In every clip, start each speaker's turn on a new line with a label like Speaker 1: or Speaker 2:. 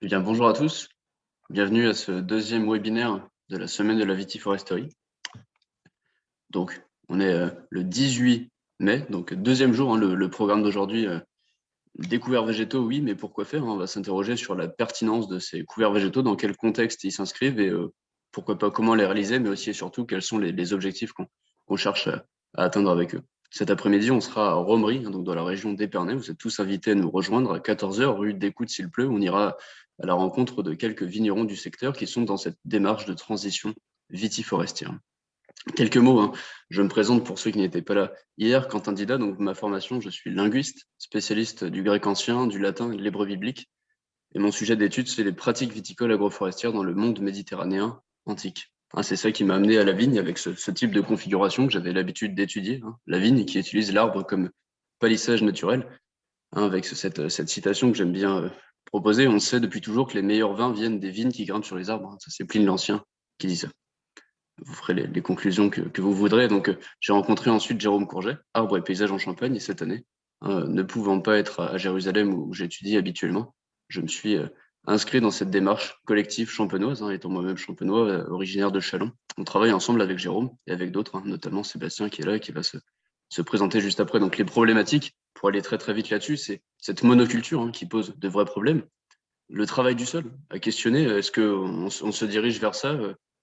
Speaker 1: Eh bien, bonjour à tous, bienvenue à ce deuxième webinaire de la semaine de la vitiforesterie. Donc, on est le 18 mai, donc deuxième jour, hein, le programme d'aujourd'hui, des couverts végétaux, oui, mais pourquoi faire, hein? On va s'interroger sur la pertinence de ces couverts végétaux, dans quel contexte ils s'inscrivent et pourquoi pas comment les réaliser, mais aussi et surtout quels sont les objectifs qu'on cherche à atteindre avec eux. Cet après-midi, on sera à Romery, hein, donc dans la région d'Épernay. Vous êtes tous invités à nous rejoindre à 14 h, rue d'Écoute s'il pleut. On ira à la rencontre de quelques vignerons du secteur qui sont dans cette démarche de transition vitiforestière. Quelques mots, hein. Je me présente pour ceux qui n'étaient pas là hier. Quentin Dida, donc ma formation, je suis linguiste, spécialiste du grec ancien, du latin et de l'hébreu biblique. Et mon sujet d'étude, c'est les pratiques viticoles agroforestières dans le monde méditerranéen antique. Hein, c'est ça qui m'a amené à la vigne avec ce type de configuration que j'avais l'habitude d'étudier. Hein. La vigne qui utilise l'arbre comme palissage naturel, hein, avec cette citation que j'aime bien proposer. On sait depuis toujours que les meilleurs vins viennent des vignes qui grimpent sur les arbres. Hein. Ça, c'est Pline l'Ancien qui dit ça. Vous ferez les conclusions que vous voudrez. Donc, j'ai rencontré ensuite Jérôme Courget, arbre et paysage en Champagne, et cette année, ne pouvant pas être à Jérusalem où j'étudie habituellement, je me suis inscrit dans cette démarche collective champenoise, hein, étant moi-même champenois, originaire de Châlons. On travaille ensemble avec Jérôme et avec d'autres, hein, notamment Sébastien qui est là et qui va se présenter juste après. Donc, les problématiques, pour aller très très vite là-dessus, c'est cette monoculture, hein, qui pose de vrais problèmes. Le travail du sol, à questionner, est-ce qu'on on se dirige vers ça,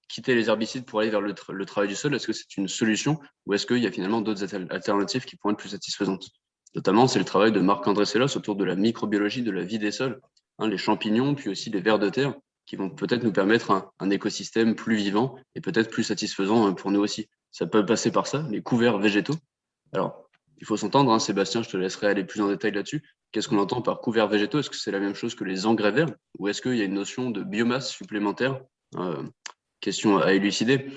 Speaker 1: quitter les herbicides pour aller vers le travail du sol, est-ce que c'est une solution ou est-ce qu'il y a finalement d'autres alternatives qui pourraient être plus satisfaisantes? Notamment, c'est le travail de Marc-André Sellos autour de la microbiologie de la vie des sols, hein, les champignons, puis aussi les vers de terre, qui vont peut-être nous permettre un écosystème plus vivant et peut-être plus satisfaisant pour nous aussi. Ça peut passer par ça, les couverts végétaux. Alors, il faut s'entendre, hein, Sébastien, je te laisserai aller plus en détail là-dessus. Qu'est-ce qu'on entend par couverts végétaux? Est-ce que c'est la même chose que les engrais verts ou est-ce qu'il y a une notion de biomasse supplémentaire? Euh, Question à élucider.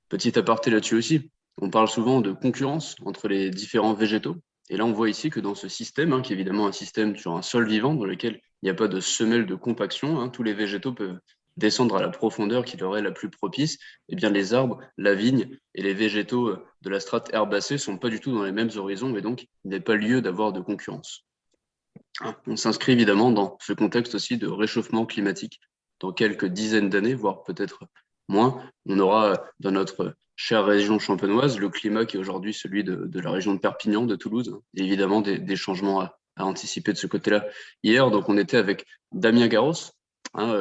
Speaker 1: Petit aparté là-dessus aussi. On parle souvent de concurrence entre les différents végétaux. Et là, on voit ici que dans ce système, hein, qui est évidemment un système sur un sol vivant dans lequel il n'y a pas de semelle de compaction, hein, tous les végétaux peuvent descendre à la profondeur qui leur est la plus propice. Eh bien, les arbres, la vigne et les végétaux de la strate herbacée sont pas du tout dans les mêmes horizons et donc il n'est pas lieu d'avoir de concurrence. Hein, on s'inscrit évidemment dans ce contexte aussi de réchauffement climatique. Dans quelques dizaines d'années, voire peut-être moins, on aura dans notre chère région champenoise le climat qui est aujourd'hui celui de la région de Perpignan, de Toulouse, et évidemment des changements à anticiper de ce côté-là. Hier, donc, on était avec Damien Garros. Hein,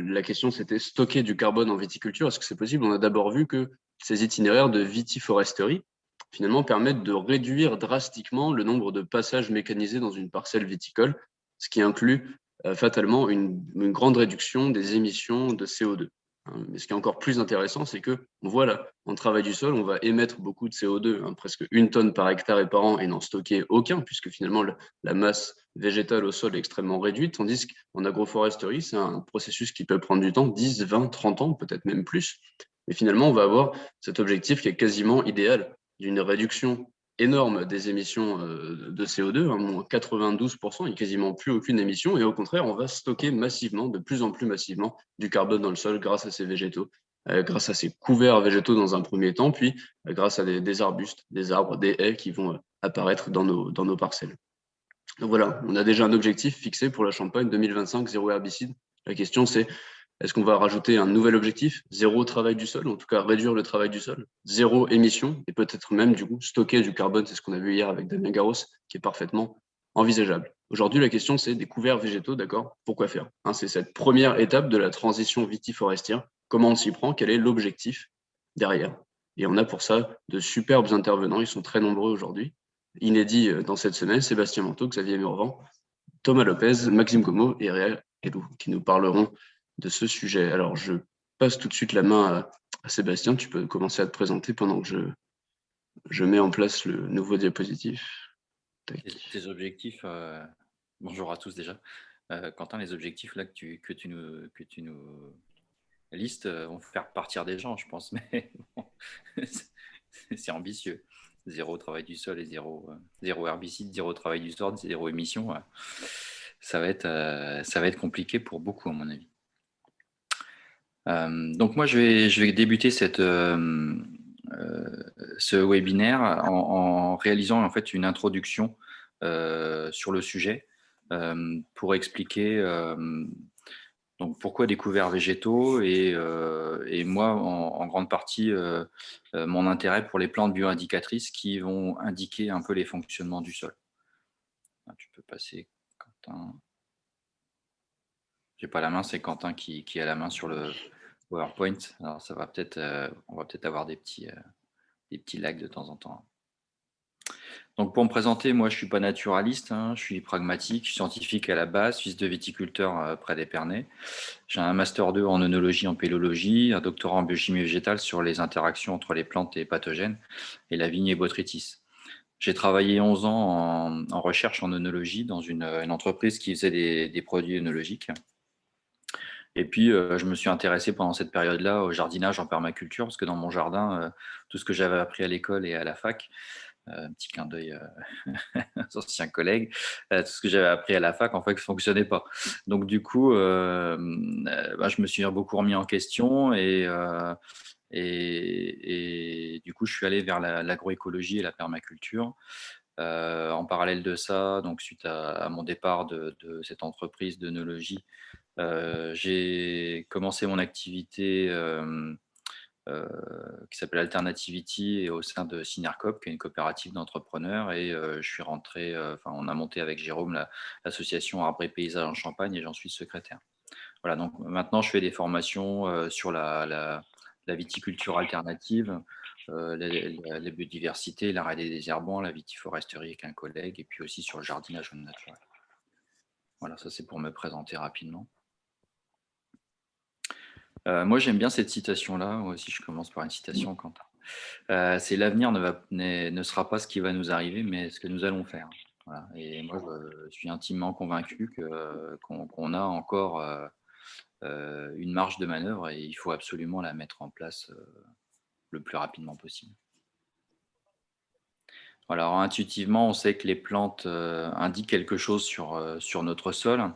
Speaker 1: la question, c'était stocker du carbone en viticulture. Est-ce que c'est possible? On a d'abord vu que ces itinéraires de vitiforesterie, finalement, permettent de réduire drastiquement le nombre de passages mécanisés dans une parcelle viticole, ce qui inclut fatalement une grande réduction des émissions de CO2. Hein. Mais ce qui est encore plus intéressant, c'est que voilà, en travail du sol, on va émettre beaucoup de CO2, hein, presque 1 tonne par hectare et par an, et n'en stocker aucun, puisque finalement la masse végétale au sol est extrêmement réduite, tandis qu'en agroforesterie, c'est un processus qui peut prendre du temps, 10, 20, 30 ans, peut-être même plus. Mais finalement, on va avoir cet objectif qui est quasiment idéal d'une réduction énorme des émissions de CO2, hein, moins 92%, il n'y a quasiment plus aucune émission, et au contraire, on va stocker massivement, de plus en plus massivement, du carbone dans le sol grâce à ces végétaux, grâce à ces couverts végétaux dans un premier temps, puis grâce à des arbustes, des arbres, des haies qui vont apparaître dans nos parcelles. Donc voilà, on a déjà un objectif fixé pour la Champagne 2025, zéro herbicide. La question c'est, est-ce qu'on va rajouter un nouvel objectif, zéro travail du sol, en tout cas réduire le travail du sol, zéro émission, et peut-être même du coup stocker du carbone, c'est ce qu'on a vu hier avec Damien Garros, qui est parfaitement envisageable. Aujourd'hui, la question c'est des couverts végétaux, d'accord? Pourquoi faire? Hein, c'est cette première étape de la transition vitiforestière. Comment on s'y prend? Quel est l'objectif derrière? Et on a pour ça de superbes intervenants, ils sont très nombreux aujourd'hui. Inédits dans cette semaine, Sébastien Manteau, Xavier Murvan, Thomas Lopez, Maxime Como et Réal Elou, qui nous parleront de ce sujet. Alors, je passe tout de suite la main à Sébastien. Tu peux commencer à te présenter pendant que je mets en place le nouveau diapositif. Tac.
Speaker 2: Tes objectifs, bonjour à tous déjà. Quentin, les objectifs là que tu nous listes vont faire partir des gens, je pense, mais bon, c'est ambitieux. Zéro travail du sol et zéro herbicide, zéro travail du sol, zéro émission. Ça va être compliqué pour beaucoup, à mon avis. Donc moi, je vais débuter ce webinaire en réalisant en fait une introduction sur le sujet pour expliquer Donc, pourquoi des couverts végétaux et moi, en grande partie, mon intérêt pour les plantes bioindicatrices qui vont indiquer un peu les fonctionnements du sol. Ah, tu peux passer, Quentin. J'ai pas la main, c'est Quentin qui a la main sur le PowerPoint. Alors, ça va peut-être, on va peut-être avoir des petits lags de temps en temps. Donc pour me présenter, moi je suis pas naturaliste, hein, je suis pragmatique, je suis scientifique à la base, fils de viticulteur près d'Épernay. J'ai un master 2 en œnologie, en pélologie, un doctorat en biochimie végétale sur les interactions entre les plantes et les pathogènes et la vigne et botrytis. J'ai travaillé 11 ans en recherche en œnologie dans une entreprise qui faisait des produits œnologiques. Et puis, je me suis intéressé pendant cette période-là au jardinage en permaculture, parce que dans mon jardin, tout ce que j'avais appris à l'école et à la fac, un petit clin d'œil aux anciens collègues, tout ce que j'avais appris à la fac, en fait, ne fonctionnait pas. Donc, du coup, je me suis beaucoup remis en question et du coup, je suis allé vers l'agroécologie et la permaculture. En parallèle de ça, donc suite à mon départ de cette entreprise d'œnologie, j'ai commencé mon activité qui s'appelle Alternativity et au sein de Synercoop, qui est une coopérative d'entrepreneurs. Et je suis rentré, on a monté avec Jérôme l'association Arbre et Paysage en Champagne et j'en suis secrétaire. Voilà, donc maintenant je fais des formations sur la viticulture alternative, la biodiversité, l'arrêt des désherbants, la vitiforesterie avec un collègue et puis aussi sur le jardinage au naturel. Voilà, ça c'est pour me présenter rapidement. Moi, j'aime bien cette citation-là. Moi aussi, je commence par une citation, Quentin. C'est l'avenir ne sera pas ce qui va nous arriver, mais ce que nous allons faire. Voilà. Et moi, je suis intimement convaincu qu'on a encore une marge de manœuvre et il faut absolument la mettre en place le plus rapidement possible. Alors intuitivement, on sait que les plantes indiquent quelque chose sur notre sol.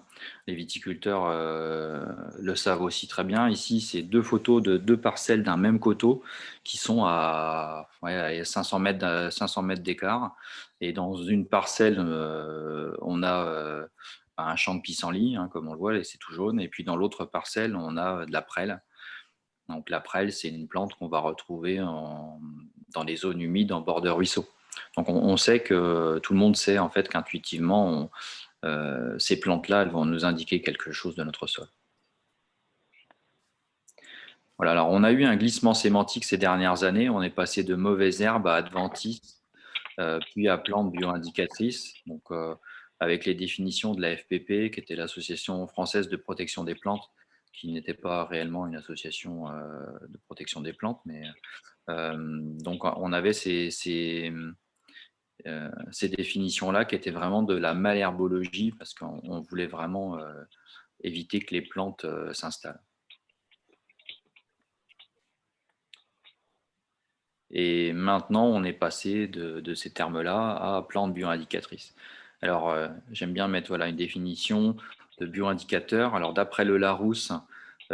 Speaker 2: Les viticulteurs le savent aussi très bien. Ici, c'est 2 photos de 2 parcelles d'un même coteau qui sont à 500 mètres d'écart. Et dans une parcelle, on a un champ de pissenlit, hein, comme on le voit, et c'est tout jaune. Et puis dans l'autre parcelle, on a de la prêle. Donc la prêle, c'est une plante qu'on va retrouver dans les zones humides en bord de ruisseau. Donc on sait que tout le monde sait en fait qu'intuitivement, ces plantes-là, elles vont nous indiquer quelque chose de notre sol. Voilà, alors on a eu un glissement sémantique ces dernières années. On est passé de mauvaises herbes à adventices, puis à plantes bioindicatrices. Donc avec les définitions de la FPP, qui était l'Association française de protection des plantes, qui n'était pas réellement une association de protection des plantes, mais donc on avait ces définitions-là qui étaient vraiment de la malherbologie parce qu'on voulait vraiment éviter que les plantes s'installent. Et maintenant, on est passé de ces termes-là à plantes bioindicatrices. Alors, j'aime bien mettre une définition de bioindicateur. Alors, d'après le Larousse,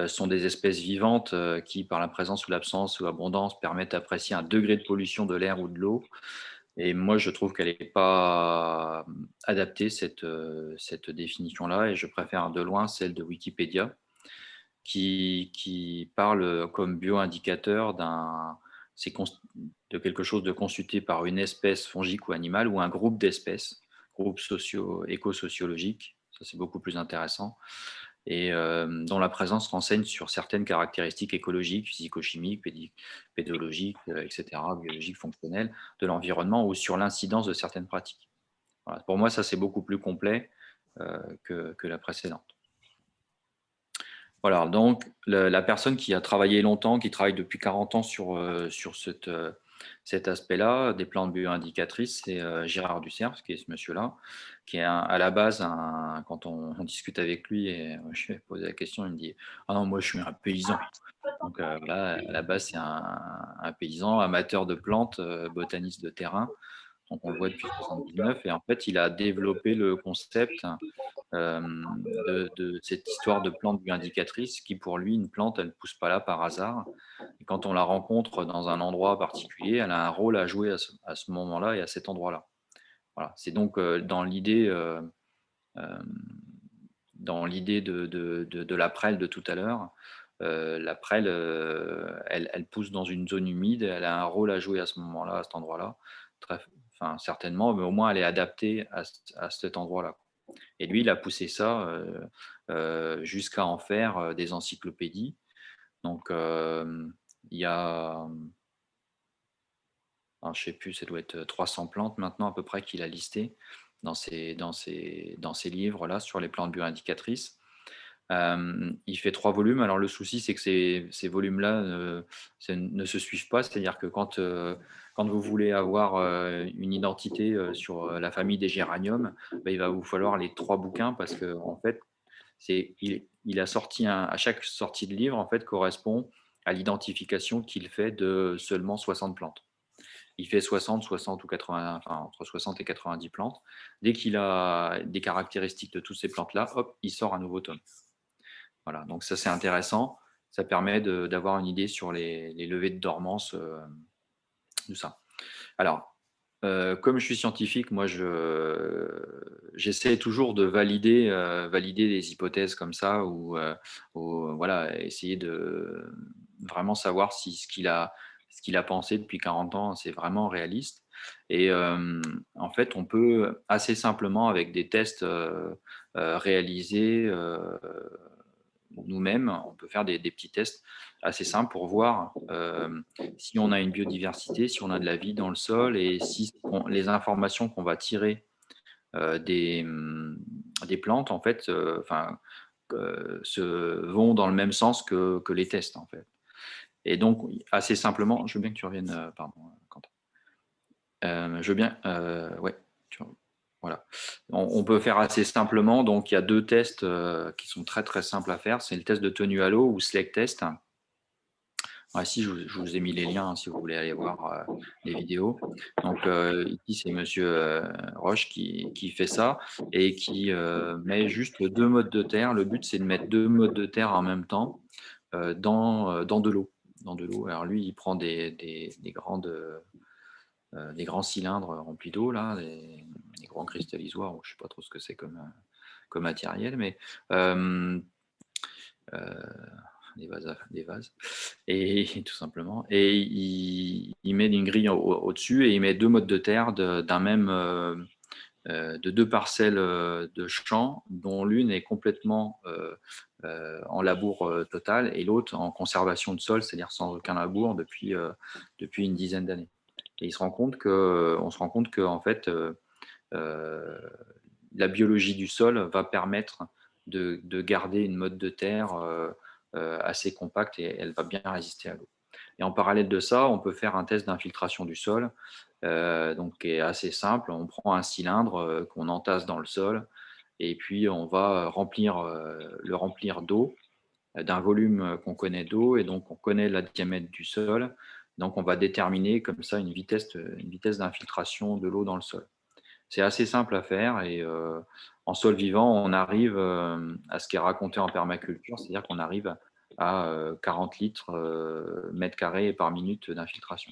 Speaker 2: sont des espèces vivantes qui, par la présence ou l'absence ou abondance, permettent d'apprécier un degré de pollution de l'air ou de l'eau. Et moi, je trouve qu'elle n'est pas adaptée, cette définition-là, et je préfère de loin celle de Wikipédia, qui parle comme bioindicateur de quelque chose de constitué par une espèce fongique ou animale ou un groupe d'espèces, groupe éco-sociologique, ça c'est beaucoup plus intéressant, et dont la présence renseigne sur certaines caractéristiques écologiques, physico-chimiques, pédologiques, etc., biologiques, fonctionnelles de l'environnement ou sur l'incidence de certaines pratiques. Voilà. Pour moi, ça c'est beaucoup plus complet que la précédente. Voilà, donc la personne qui a travaillé longtemps, qui travaille depuis 40 ans sur cet aspect-là, des plantes bioindicatrices, c'est Gérard Ducerf, qui est ce monsieur-là, qui est à la base, quand on discute avec lui, et je lui ai posé la question, il me dit « Ah non, moi je suis un paysan ». Donc là, à la base, c'est un paysan amateur de plantes, botaniste de terrain. Donc on le voit depuis 1979, et en fait, il a développé le concept de cette histoire de plante bioindicatrice qui, pour lui, une plante, elle ne pousse pas là par hasard. Et quand on la rencontre dans un endroit particulier, elle a un rôle à jouer à ce moment-là et à cet endroit-là. Voilà. C'est donc dans l'idée dans l'idée de la prêle de tout à l'heure, la prêle, elle pousse dans une zone humide, elle a un rôle à jouer à ce moment-là, à cet endroit-là, très enfin certainement, mais au moins elle est adaptée à cet endroit-là. Et lui, il a poussé ça, jusqu'à en faire, des encyclopédies. Donc, il y a, alors je sais plus, ça doit être 300 plantes maintenant à peu près qu'il a listées dans ses livres-là sur les plantes bioindicatrices. Il fait 3 volumes. Alors le souci, c'est que ces volumes-là, ne se suivent pas. C'est-à-dire que quand vous voulez avoir, une identité, sur, la famille des géraniums, bah, il va vous falloir les 3 bouquins parce qu'en fait, il a sorti à chaque sortie de livre, en fait, correspond à l'identification qu'il fait de seulement 60 plantes. Il fait 60 ou 80, enfin entre 60 et 90 plantes. Dès qu'il a des caractéristiques de toutes ces plantes-là, hop, il sort un nouveau tome. Voilà, donc ça c'est intéressant. Ça permet d'avoir une idée sur les levées de dormance, de ça. Alors, comme je suis scientifique, moi j'essaie toujours de valider des hypothèses comme ça ou voilà, essayer de vraiment savoir si ce qu'il a pensé depuis 40 ans, c'est vraiment réaliste. Et en fait, on peut assez simplement avec des tests, réalisés, nous-mêmes, on peut faire des petits tests assez simples pour voir si on a une biodiversité, si on a de la vie dans le sol et si les informations qu'on va tirer des plantes, en fait, vont dans le même sens que les tests, en fait. Et donc, assez simplement, je veux bien que tu reviennes, pardon, Quentin. Je veux bien, ouais, voilà. On peut faire assez simplement. Donc, il y a 2 tests qui sont très très simples à faire. C'est le test de tenue à l'eau ou Slake test. Ici, je vous ai mis les liens si vous voulez aller voir les vidéos. Donc, ici, c'est Monsieur Roche qui fait ça et qui met juste 2 modes de terre. Le but, c'est de mettre 2 modes de terre en même temps dans de l'eau. Dans de l'eau. Alors, lui, il prend des grands cylindres remplis d'eau, là, des grands cristallisoires, je ne sais pas trop ce que c'est comme matériel, mais euh, euh, des vases, et tout simplement. Et il met une grille au-dessus et il met 2 modes de terre de 2 parcelles de champs, dont l'une est complètement en labour total et l'autre en conservation de sol, c'est-à-dire sans aucun labour depuis une dizaine d'années. Et on se rend compte que en fait, euh, la biologie du sol va permettre de garder une mode de terre assez compacte et elle va bien résister à l'eau. Et en parallèle de ça, on peut faire un test d'infiltration du sol, donc qui est assez simple. On prend un cylindre qu'on entasse dans le sol et puis on va le remplir d'eau, d'un volume qu'on connaît d'eau, et donc on connaît la diamètre du sol. Donc on va déterminer comme ça une vitesse d'infiltration de l'eau dans le sol. C'est assez simple à faire et en sol vivant, on arrive à ce qui est raconté en permaculture, c'est-à-dire qu'on arrive à 40 litres mètre carré par minute d'infiltration.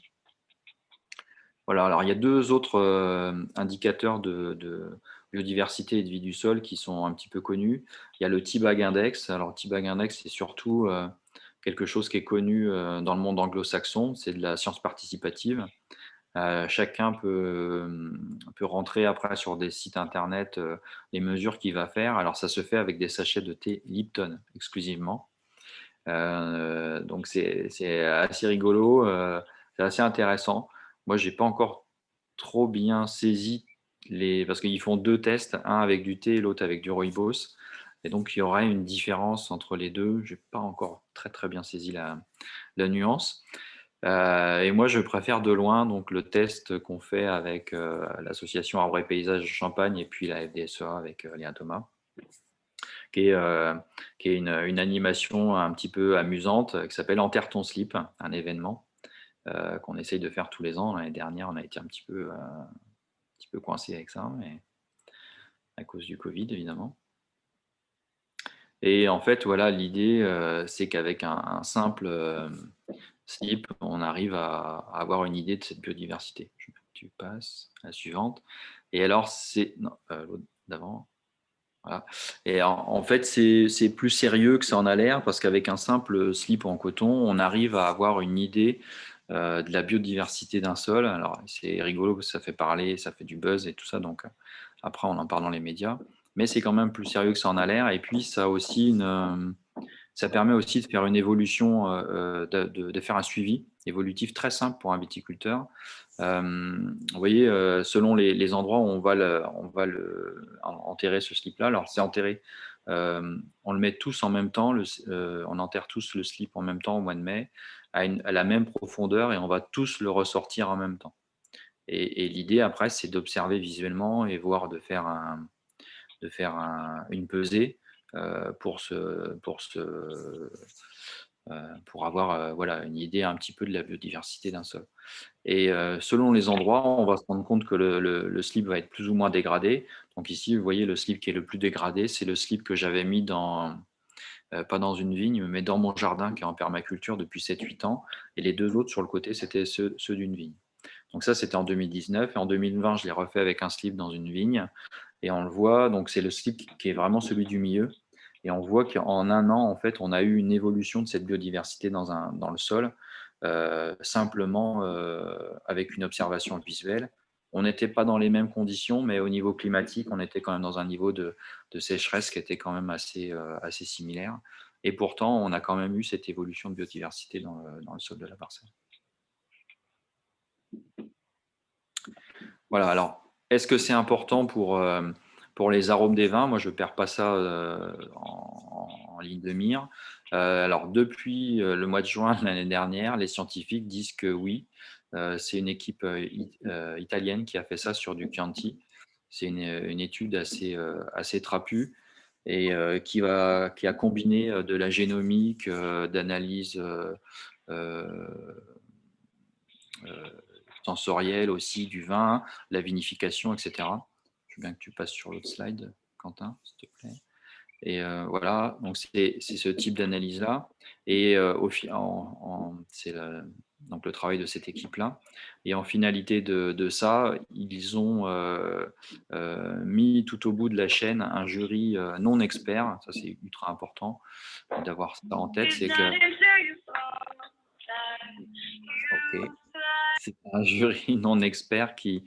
Speaker 2: Voilà, alors il y a 2 autres indicateurs de biodiversité et de vie du sol qui sont un petit peu connus. Il y a le T-Bag Index. Alors, T-Bag Index, c'est surtout quelque chose qui est connu dans le monde anglo-saxon, c'est de la science participative. Chacun peut rentrer après sur des sites internet les mesures qu'il va faire. Alors, ça se fait avec des sachets de thé Lipton exclusivement. Donc, c'est assez rigolo, c'est assez intéressant. Moi, j'ai pas encore trop bien saisi parce qu'ils font 2 tests, un avec du thé et l'autre avec du rooibos. Et donc, il y aurait une différence entre les deux. Je n'ai pas encore très très bien saisi la nuance. Et moi, je préfère de loin donc le test qu'on fait avec l'association Arbre et Paysage Champagne et puis la FDSEA avec Léa Thomas, qui est, euh, qui est une animation un petit peu amusante qui s'appelle Enterre ton slip, un événement qu'on essaye de faire tous les ans. L'année dernière, on a été un petit peu coincé avec ça, mais à cause du Covid, évidemment. Et en fait, voilà, l'idée, c'est qu'avec un simple slip, on arrive à avoir une idée de cette biodiversité. Tu passes à la suivante. Et alors, c'est. Non, l'autre d'avant. Voilà. Et en fait, c'est plus sérieux que ça en a l'air parce qu'avec un simple slip en coton, on arrive à avoir une idée de la biodiversité d'un sol. Alors, c'est rigolo parce que ça fait parler, ça fait du buzz et tout ça. Donc, après, on en parle dans les médias. Mais c'est quand même plus sérieux que ça en a l'air. Et puis, ça permet aussi de faire une évolution, de faire un suivi évolutif très simple pour un viticulteur. Vous voyez, selon les endroits où on va enterrer ce slip-là, alors c'est enterré, on le met tous en même temps, on enterre tous le slip en même temps au mois de mai, à la même profondeur et on va tous le ressortir en même temps. Et l'idée après, c'est d'observer visuellement et voir de faire une pesée pour avoir voilà, une idée un petit peu de la biodiversité d'un sol. Et selon les endroits, on va se rendre compte que le slip va être plus ou moins dégradé. Donc ici, vous voyez le slip qui est le plus dégradé, c'est le slip que j'avais mis pas dans une vigne, mais dans mon jardin qui est en permaculture depuis 7-8 ans. Et les deux autres sur le côté, c'était ceux d'une vigne. Donc ça, c'était en 2019. Et en 2020, je l'ai refait avec un slip dans une vigne. Et on le voit, donc c'est le slip qui est vraiment celui du milieu. Et on voit qu'en un an, en fait, on a eu une évolution de cette biodiversité dans le sol, simplement avec une observation visuelle. On n'était pas dans les mêmes conditions, mais au niveau climatique, on était quand même dans un niveau de sécheresse qui était quand même assez similaire. Et pourtant, on a quand même eu cette évolution de biodiversité dans le sol de la parcelle. Voilà, alors, est-ce que c'est important pour les arômes des vins? Moi, je ne perds pas ça en ligne de mire. Alors, depuis le mois de juin de l'année dernière, les scientifiques disent que oui. C'est une équipe italienne qui a fait ça sur du Chianti. C'est une étude assez trapue et qui a combiné de la génomique, d'analyse euh, sensorielle aussi du vin, la vinification, etc. Je veux bien que tu passes sur l'autre slide, Quentin, s'il te plaît. Et voilà, donc c'est ce type d'analyse-là. Et c'est donc le travail de cette équipe-là. Et en finalité de ça, ils ont mis tout au bout de la chaîne un jury non expert. Ça, c'est ultra important d'avoir ça en tête. C'est que okay. C'est un jury non expert qui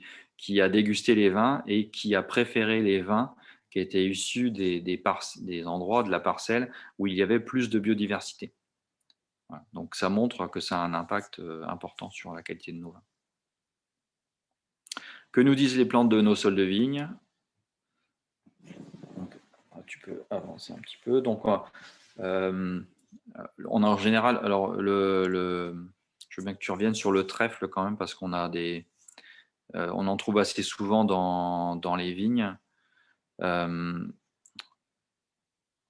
Speaker 2: a dégusté les vins et qui a préféré les vins qui étaient issus des endroits de la parcelle où il y avait plus de biodiversité. Voilà. Donc ça montre que ça a un impact important sur la qualité de nos vins. Que nous disent les plantes de nos sols de vigne? Donc, tu peux avancer un petit peu. Donc, on a en général, alors je veux bien que tu reviennes sur le trèfle quand même parce qu'on a on en trouve assez souvent dans les vignes.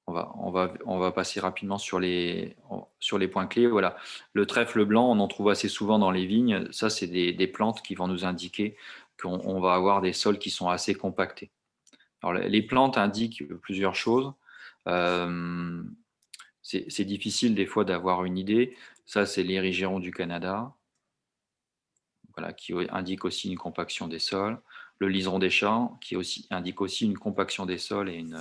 Speaker 2: On va passer rapidement sur les points clés. Voilà. Le trèfle blanc, on en trouve assez souvent dans les vignes. Ça, c'est des plantes qui vont nous indiquer qu'on va avoir des sols qui sont assez compactés. Alors, les plantes indiquent plusieurs choses. C'est difficile des fois d'avoir une idée. Ça, c'est l'érigéron du Canada, voilà, qui indique aussi une compaction des sols. Le liseron des champs, qui indique aussi une compaction des sols et une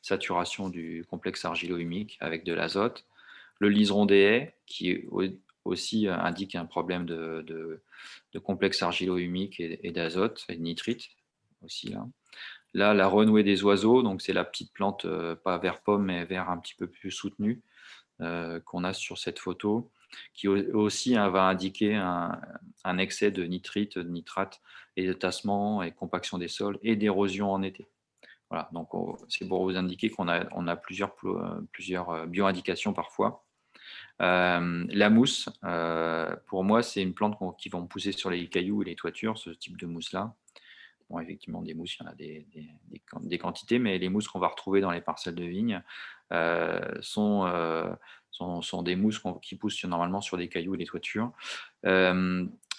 Speaker 2: saturation du complexe argilo-humique avec de l'azote. Le liseron des haies, qui aussi indique un problème de complexe argilo-humique et d'azote et de nitrite aussi là. Là, la renouée des oiseaux, donc c'est la petite plante, pas vert pomme, mais vert un petit peu plus soutenu, qu'on a sur cette photo, qui aussi va indiquer un excès de nitrite, de nitrate, et de tassement et compaction des sols et d'érosion en été. Voilà, donc c'est pour vous indiquer qu'on a plusieurs bioindications parfois. La mousse, pour moi, c'est une plante qui vont pousser sur les cailloux et les toitures, ce type de mousse-là. Bon, effectivement, des mousses, il y en a des quantités, mais les mousses qu'on va retrouver dans les parcelles de vignes sont des mousses qui poussent normalement sur des cailloux et des toitures.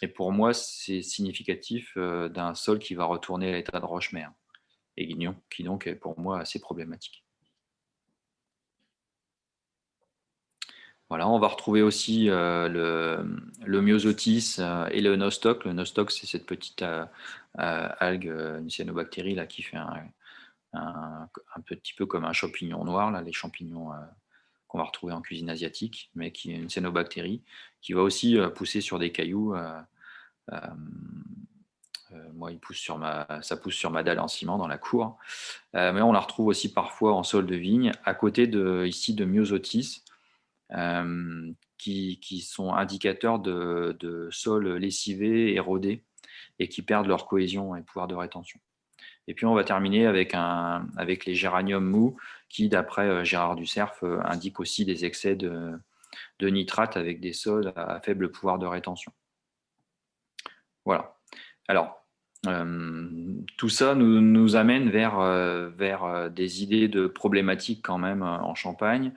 Speaker 2: Et pour moi, c'est significatif d'un sol qui va retourner à l'état de roche-mère, et qui donc est pour moi assez problématique. Voilà, on va retrouver aussi le myosotis et le nostoc. Le nostoc, c'est cette petite algue, une cyanobactérie là, qui fait un petit peu comme un champignon noir, là, les champignons qu'on va retrouver en cuisine asiatique, mais qui est une cyanobactérie, qui va aussi pousser sur des cailloux. Euh, Moi, ça pousse sur ma dalle en ciment dans la cour. Mais on la retrouve aussi parfois en sol de vigne, à côté ici de myosotis, qui sont indicateurs de sols lessivés, érodés, et qui perdent leur cohésion et pouvoir de rétention. Et puis on va terminer avec les géraniums mous, qui, d'après Gérard Ducerf, indiquent aussi des excès de nitrate avec des sols à faible pouvoir de rétention. Voilà. Alors, tout ça nous amène vers des idées de problématiques quand même en Champagne.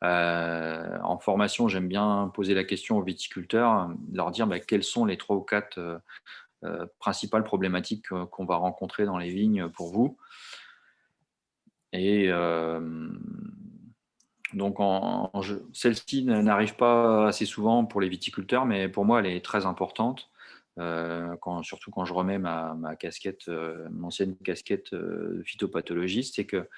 Speaker 2: En formation, j'aime bien poser la question aux viticulteurs, leur dire quelles sont les 3 ou 4 principales problématiques qu'on va rencontrer dans les vignes pour vous. Et donc, celle-ci n'arrive pas assez souvent pour les viticulteurs, mais pour moi, elle est très importante. Surtout quand je remets ma casquette, mon ancienne casquette de phytopathologiste, c'est que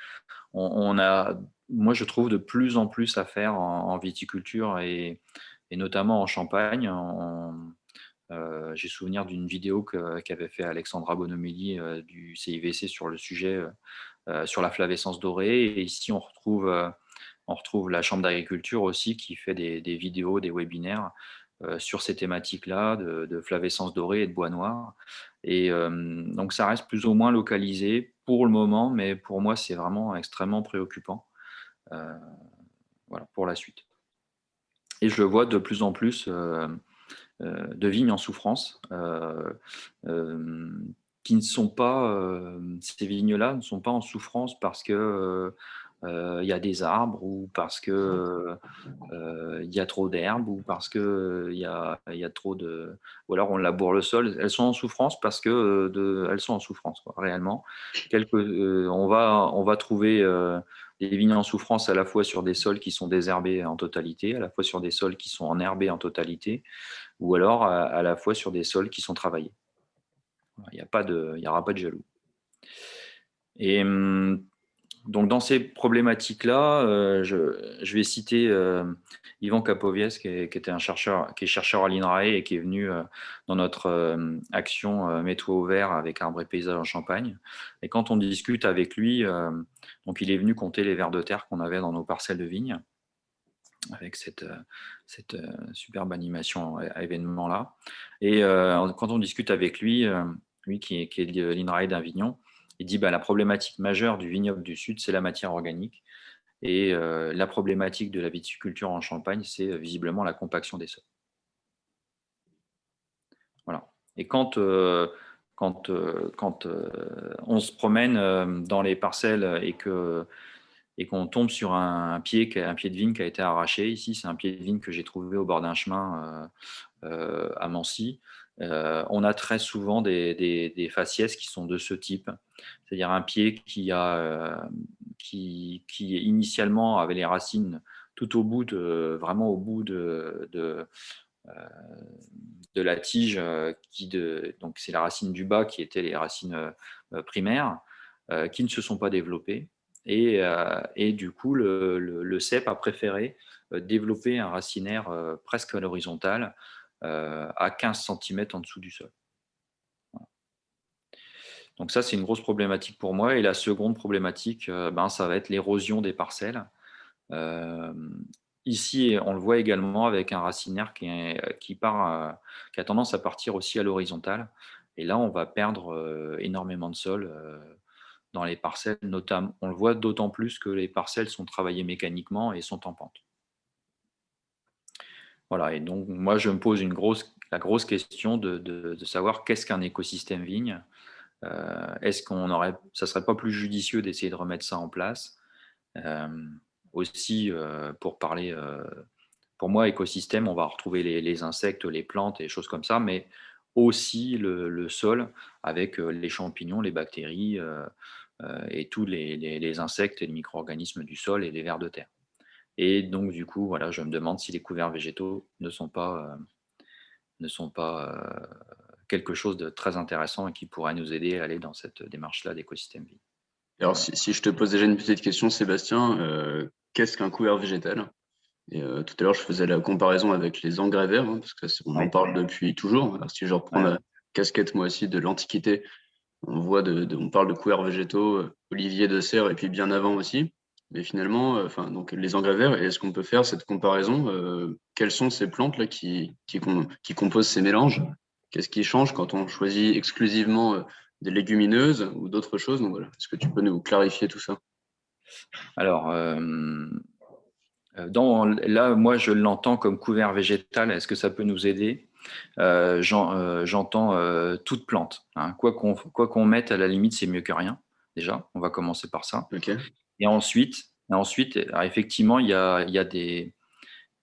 Speaker 2: on a, moi, je trouve de plus en plus à faire en viticulture et notamment en Champagne. J'ai souvenir d'une vidéo qu'avait fait Alexandra Bonomelli du CIVC sur le sujet, sur la flavescence dorée. Et ici, on retrouve la Chambre d'agriculture aussi qui fait des vidéos, des webinaires sur ces thématiques-là de flavescence dorée et de bois noir. Et donc, ça reste plus ou moins localisé pour le moment, mais pour moi, c'est vraiment extrêmement préoccupant voilà, pour la suite. Et je vois de plus en plus de vignes en souffrance, qui ne sont pas, ces vignes-là ne sont pas en souffrance parce que y a des arbres ou parce que il y a trop d'herbes ou parce que il y a trop de, ou alors on laboure le sol. Elles sont en souffrance parce que elles sont en souffrance quoi, réellement. On va trouver des vignes en souffrance à la fois sur des sols qui sont désherbés en totalité, à la fois sur des sols qui sont enherbés en totalité, ou alors à la fois sur des sols qui sont travaillés. Il n'y aura pas de jaloux. Et donc dans ces problématiques-là, je vais citer Ivan Kapovies, qui est chercheur à l'INRAE et qui est venu dans notre action Mets-toi au vert avec Arbres et Paysages en Champagne. Et quand on discute avec lui, donc il est venu compter les vers de terre qu'on avait dans nos parcelles de vignes, avec cette superbe animation à événement-là. Et quand on discute avec lui, lui qui est de l'INRAE d'Avignon, il dit la problématique majeure du vignoble du Sud, c'est la matière organique. Et la problématique de la viticulture en Champagne, c'est visiblement la compaction des sols. Voilà. Et quand on se promène dans les parcelles et qu'on tombe sur un pied de vigne qui a été arraché. Ici, c'est un pied de vigne que j'ai trouvé au bord d'un chemin à Mancy. On a très souvent des faciès qui sont de ce type, c'est-à-dire un pied qui initialement avait les racines tout au bout vraiment au bout de la tige, donc c'est la racine du bas qui étaient les racines primaires, qui ne se sont pas développées. Et du coup, le cep a préféré développer un racinaire presque à l'horizontale, à 15 cm en dessous du sol. Voilà. Donc ça, c'est une grosse problématique pour moi. Et la seconde problématique, ça va être l'érosion des parcelles. Ici, on le voit également avec un racinaire qui a tendance à partir aussi à l'horizontale. Et là, on va perdre énormément de sol dans les parcelles, notamment. On le voit d'autant plus que les parcelles sont travaillées mécaniquement et sont en pente. Voilà, et donc moi je me pose la grosse question de savoir qu'est-ce qu'un écosystème vigne. Est-ce ça serait pas plus judicieux d'essayer de remettre ça en place? Aussi, pour parler, pour moi, écosystème, on va retrouver les insectes, les plantes et les choses comme ça, mais aussi le sol avec les champignons, les bactéries et tous les insectes et les micro-organismes du sol et les vers de terre. Et donc, du coup, voilà, je me demande si les couverts végétaux ne sont pas quelque chose de très intéressant et qui pourrait nous aider à aller dans cette démarche-là d'écosystème vie.
Speaker 1: Alors, si je te pose déjà une petite question, Sébastien, qu'est-ce qu'un couvert végétal? Et tout à l'heure, je faisais la comparaison avec les engrais verts, hein, parce que on en
Speaker 2: Ouais,
Speaker 1: parle depuis toujours. Alors, si je reprends
Speaker 2: ouais.
Speaker 1: ma casquette, moi aussi, de l'Antiquité, on voit on parle de couverts végétaux, oliviers de serre, et puis bien avant aussi. Mais finalement, enfin, donc les engrais verts, et est-ce qu'on peut faire cette comparaison? Quelles sont ces plantes-là qui composent ces mélanges? Qu'est-ce qui change quand on choisit exclusivement des légumineuses ou d'autres choses? Donc voilà, est-ce que tu peux nous clarifier tout ça?
Speaker 2: Alors, là, moi, je l'entends comme couvert végétal. Est-ce que ça peut nous aider? J'entends toute plante, hein. Quoi qu'on mette, à la limite, c'est mieux que rien. Déjà, on va commencer par ça.
Speaker 1: Ok.
Speaker 2: Et ensuite, alors, effectivement, il y a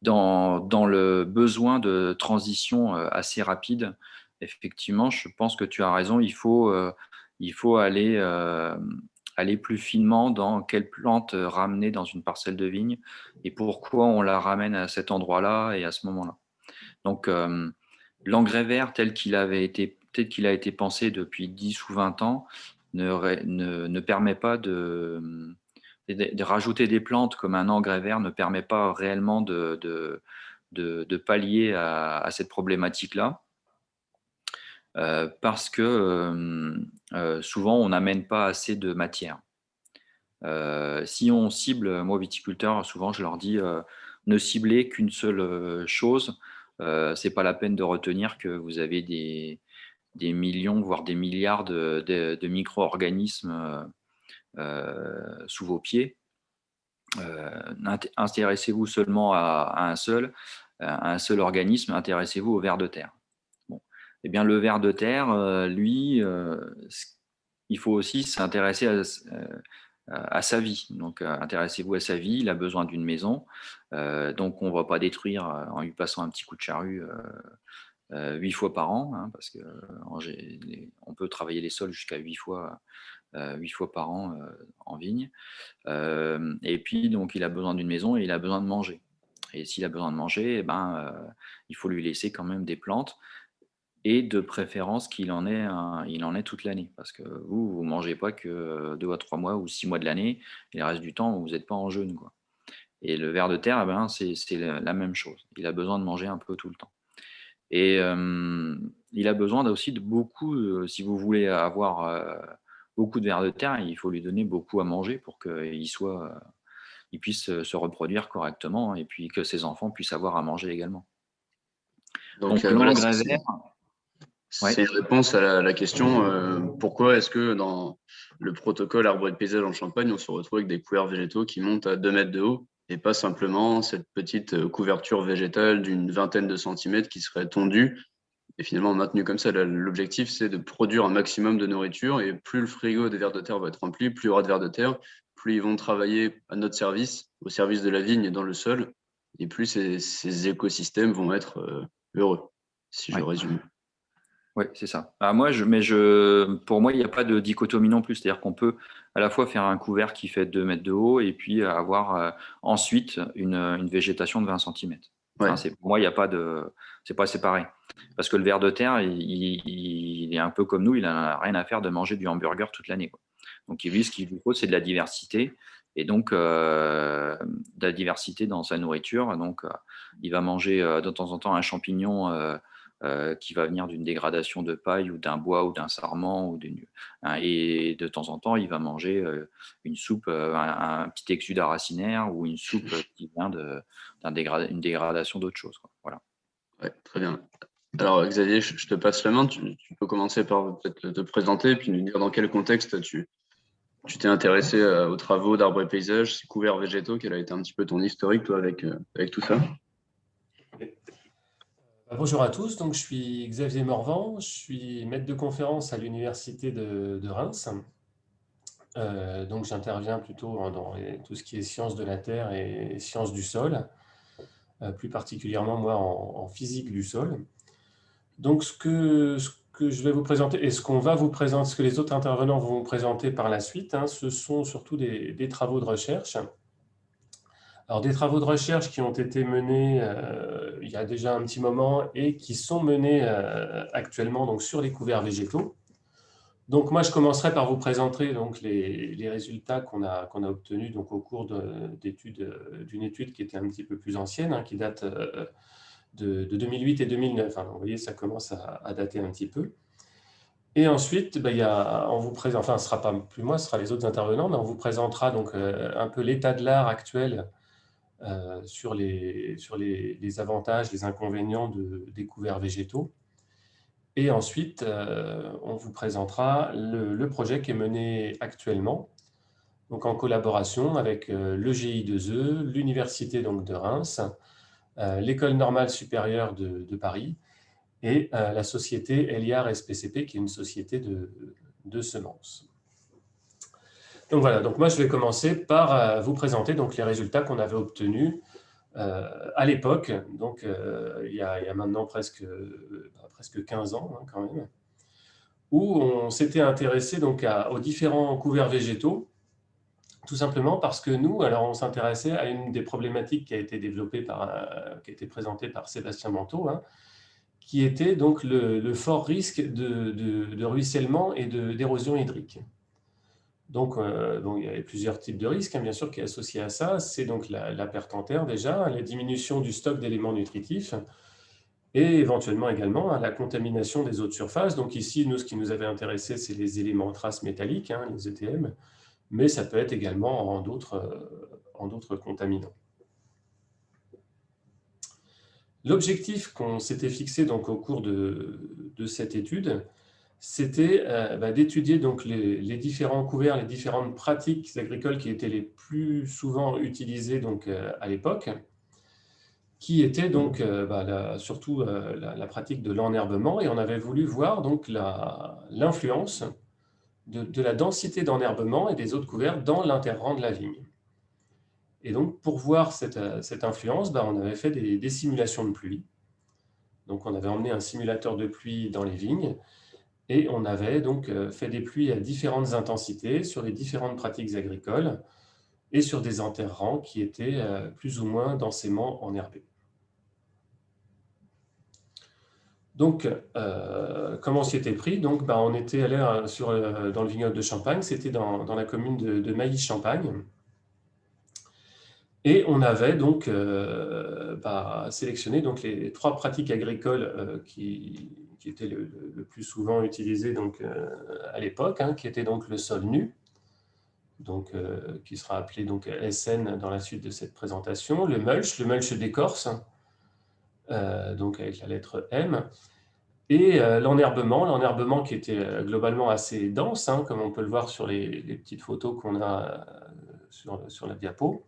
Speaker 2: dans le besoin de transition assez rapide, effectivement, je pense que tu as raison. Il faut aller plus finement dans quelle plante ramener dans une parcelle de vigne et pourquoi on la ramène à cet endroit-là et à ce moment-là. Donc, l'engrais vert tel qu'il a été pensé depuis 10 ou 20 ans ne permet pas de rajouter des plantes comme un engrais vert ne permet pas réellement de pallier à cette problématique-là, parce que souvent on n'amène pas assez de matière. Si on cible, moi viticulteur, souvent je leur dis ne ciblez qu'une seule chose. C'est pas la peine de retenir que vous avez des millions, voire des milliards de micro-organismes sous vos pieds. Intéressez-vous seulement à un seul organisme, intéressez-vous au ver de terre. Bon. Eh bien, le ver de terre, lui, il faut aussi s'intéresser à sa vie. Donc, intéressez-vous à sa vie, il a besoin d'une maison. Donc, on ne va pas détruire en lui passant un petit coup de charrue 8 fois par an, hein, parce qu'on peut travailler les sols jusqu'à 8 fois par an en vigne. Et puis, donc, il a besoin d'une maison et il a besoin de manger. Et s'il a besoin de manger, eh ben, il faut lui laisser quand même des plantes et de préférence il en ait toute l'année. Parce que vous ne mangez pas que 2 à 3 mois ou 6 mois de l'année et le reste du temps, vous n'êtes pas en jeûne, quoi. Et le ver de terre, eh ben, c'est la même chose. Il a besoin de manger un peu tout le temps. Et il a besoin aussi de beaucoup, si vous voulez avoir beaucoup de vers de terre, il faut lui donner beaucoup à manger pour qu'il puisse se reproduire correctement et puis que ses enfants puissent avoir à manger également.
Speaker 1: Donc
Speaker 2: Donc
Speaker 1: voilà,
Speaker 2: l'engrais vert,
Speaker 1: c'est
Speaker 2: ouais,
Speaker 1: une réponse à la question pourquoi est-ce que dans le protocole arbre et paysage en Champagne, on se retrouve avec des couverts végétaux qui montent à 2 mètres de haut et pas simplement cette petite couverture végétale d'une vingtaine de centimètres qui serait tondue et finalement maintenue comme ça. L'objectif, c'est de produire un maximum de nourriture et plus le frigo des vers de terre va être rempli, plus il y aura de vers de terre, plus ils vont travailler à notre service, au service de la vigne et dans le sol, et plus ces écosystèmes vont être heureux, si je
Speaker 2: ouais.
Speaker 1: résume.
Speaker 2: Ouais, c'est ça. Ah, pour moi, il n'y a pas de dichotomie non plus. C'est-à-dire qu'on peut à la fois faire un couvert qui fait 2 mètres de haut et puis avoir ensuite une végétation de 20 centimètres.
Speaker 1: Ouais.
Speaker 2: Hein, pour moi, il n'y a pas de, c'est pas séparé. Parce que le ver de terre, il est un peu comme nous, il n'a rien à faire de manger du hamburger toute l'année, quoi. Donc, lui, ce qu'il lui faut, c'est de la diversité. Et donc, de la diversité dans sa nourriture. Donc, il va manger de temps en temps un champignon qui va venir d'une dégradation de paille ou d'un bois ou d'un sarment et de temps en temps il va manger une soupe, un petit exudat racinaire ou une soupe qui vient d'une dégradation d'autre chose, quoi. Voilà.
Speaker 1: Ouais, très bien. Alors, Xavier, je te passe la main. Tu peux commencer par peut-être te présenter, puis nous dire dans quel contexte tu t'es intéressé aux travaux d'arbres et paysages, ces couverts végétaux, quel a été un petit peu ton historique, toi, avec tout ça?
Speaker 3: Bonjour à tous, donc je suis Xavier Morvan, je suis maître de conférence à l'université de Reims. Donc j'interviens plutôt dans tout ce qui est sciences de la terre et sciences du sol, plus particulièrement moi en physique du sol. Donc ce que je vais vous présenter et ce qu'on va vous présenter, ce que les autres intervenants vont vous présenter par la suite, hein, ce sont surtout des travaux de recherche. Alors, des travaux de recherche qui ont été menés il y a déjà un petit moment et qui sont menés actuellement donc, sur les couverts végétaux. Donc, moi, je commencerai par vous présenter donc, les résultats qu'on a obtenus donc, au cours d'une étude qui était un petit peu plus ancienne, hein, qui date de 2008 et 2009. Hein. Donc, vous voyez, ça commence à dater un petit peu. Et ensuite, on vous présente, enfin, ce ne sera pas plus moi, ce sera les autres intervenants, mais on vous présentera donc, un peu l'état de l'art actuel sur les avantages, les inconvénients des couverts végétaux. Et ensuite, on vous présentera le projet qui est mené actuellement, donc en collaboration avec le GI2E, l'Université de Reims, l'École normale supérieure de Paris et la société Eliar SPCP, qui est une société de semences. Donc voilà, donc moi je vais commencer par vous présenter donc, les résultats qu'on avait obtenus à l'époque, donc il y a maintenant presque 15 ans hein, quand même, où on s'était intéressé donc aux différents couverts végétaux, tout simplement parce que nous, alors on s'intéressait à une des problématiques qui a été développée qui a été présentée par Sébastien Manteau, hein, qui était donc le fort risque de ruissellement et d'érosion hydrique. Donc, il y avait plusieurs types de risques, hein, bien sûr, qui est associé à ça. C'est donc la perte en terre déjà, la diminution du stock d'éléments nutritifs et éventuellement également hein, la contamination des eaux de surface. Donc ici, nous, ce qui nous avait intéressé, c'est les éléments traces métalliques, hein, les ETM, mais ça peut être également en d'autres contaminants. L'objectif qu'on s'était fixé donc, au cours de cette étude, c'était d'étudier donc les différents couverts, les différentes pratiques agricoles qui étaient les plus souvent utilisées donc, à l'époque, qui était donc surtout la pratique de l'enherbement, et on avait voulu voir donc l'influence de la densité d'enherbement et des autres couverts dans l'interrang de la vigne. Et donc, pour voir cette influence, on avait fait des simulations de pluie. Donc, on avait emmené un simulateur de pluie dans les vignes, et on avait donc fait des pluies à différentes intensités sur les différentes pratiques agricoles et sur des interrangs qui étaient plus ou moins densément enherbés. Donc, comment on s'y était pris? Donc, on était allé dans le vignoble de Champagne, c'était dans la commune de Mailly-Champagne. Et on avait donc sélectionné donc, les 3 pratiques agricoles qui étaient le plus souvent utilisées donc, à l'époque, hein, qui étaient donc le sol nu, donc, qui sera appelé donc, SN dans la suite de cette présentation, le mulch d'écorce, donc avec la lettre M, et l'enherbement qui était globalement assez dense, hein, comme on peut le voir sur les petites photos qu'on a sur la diapo.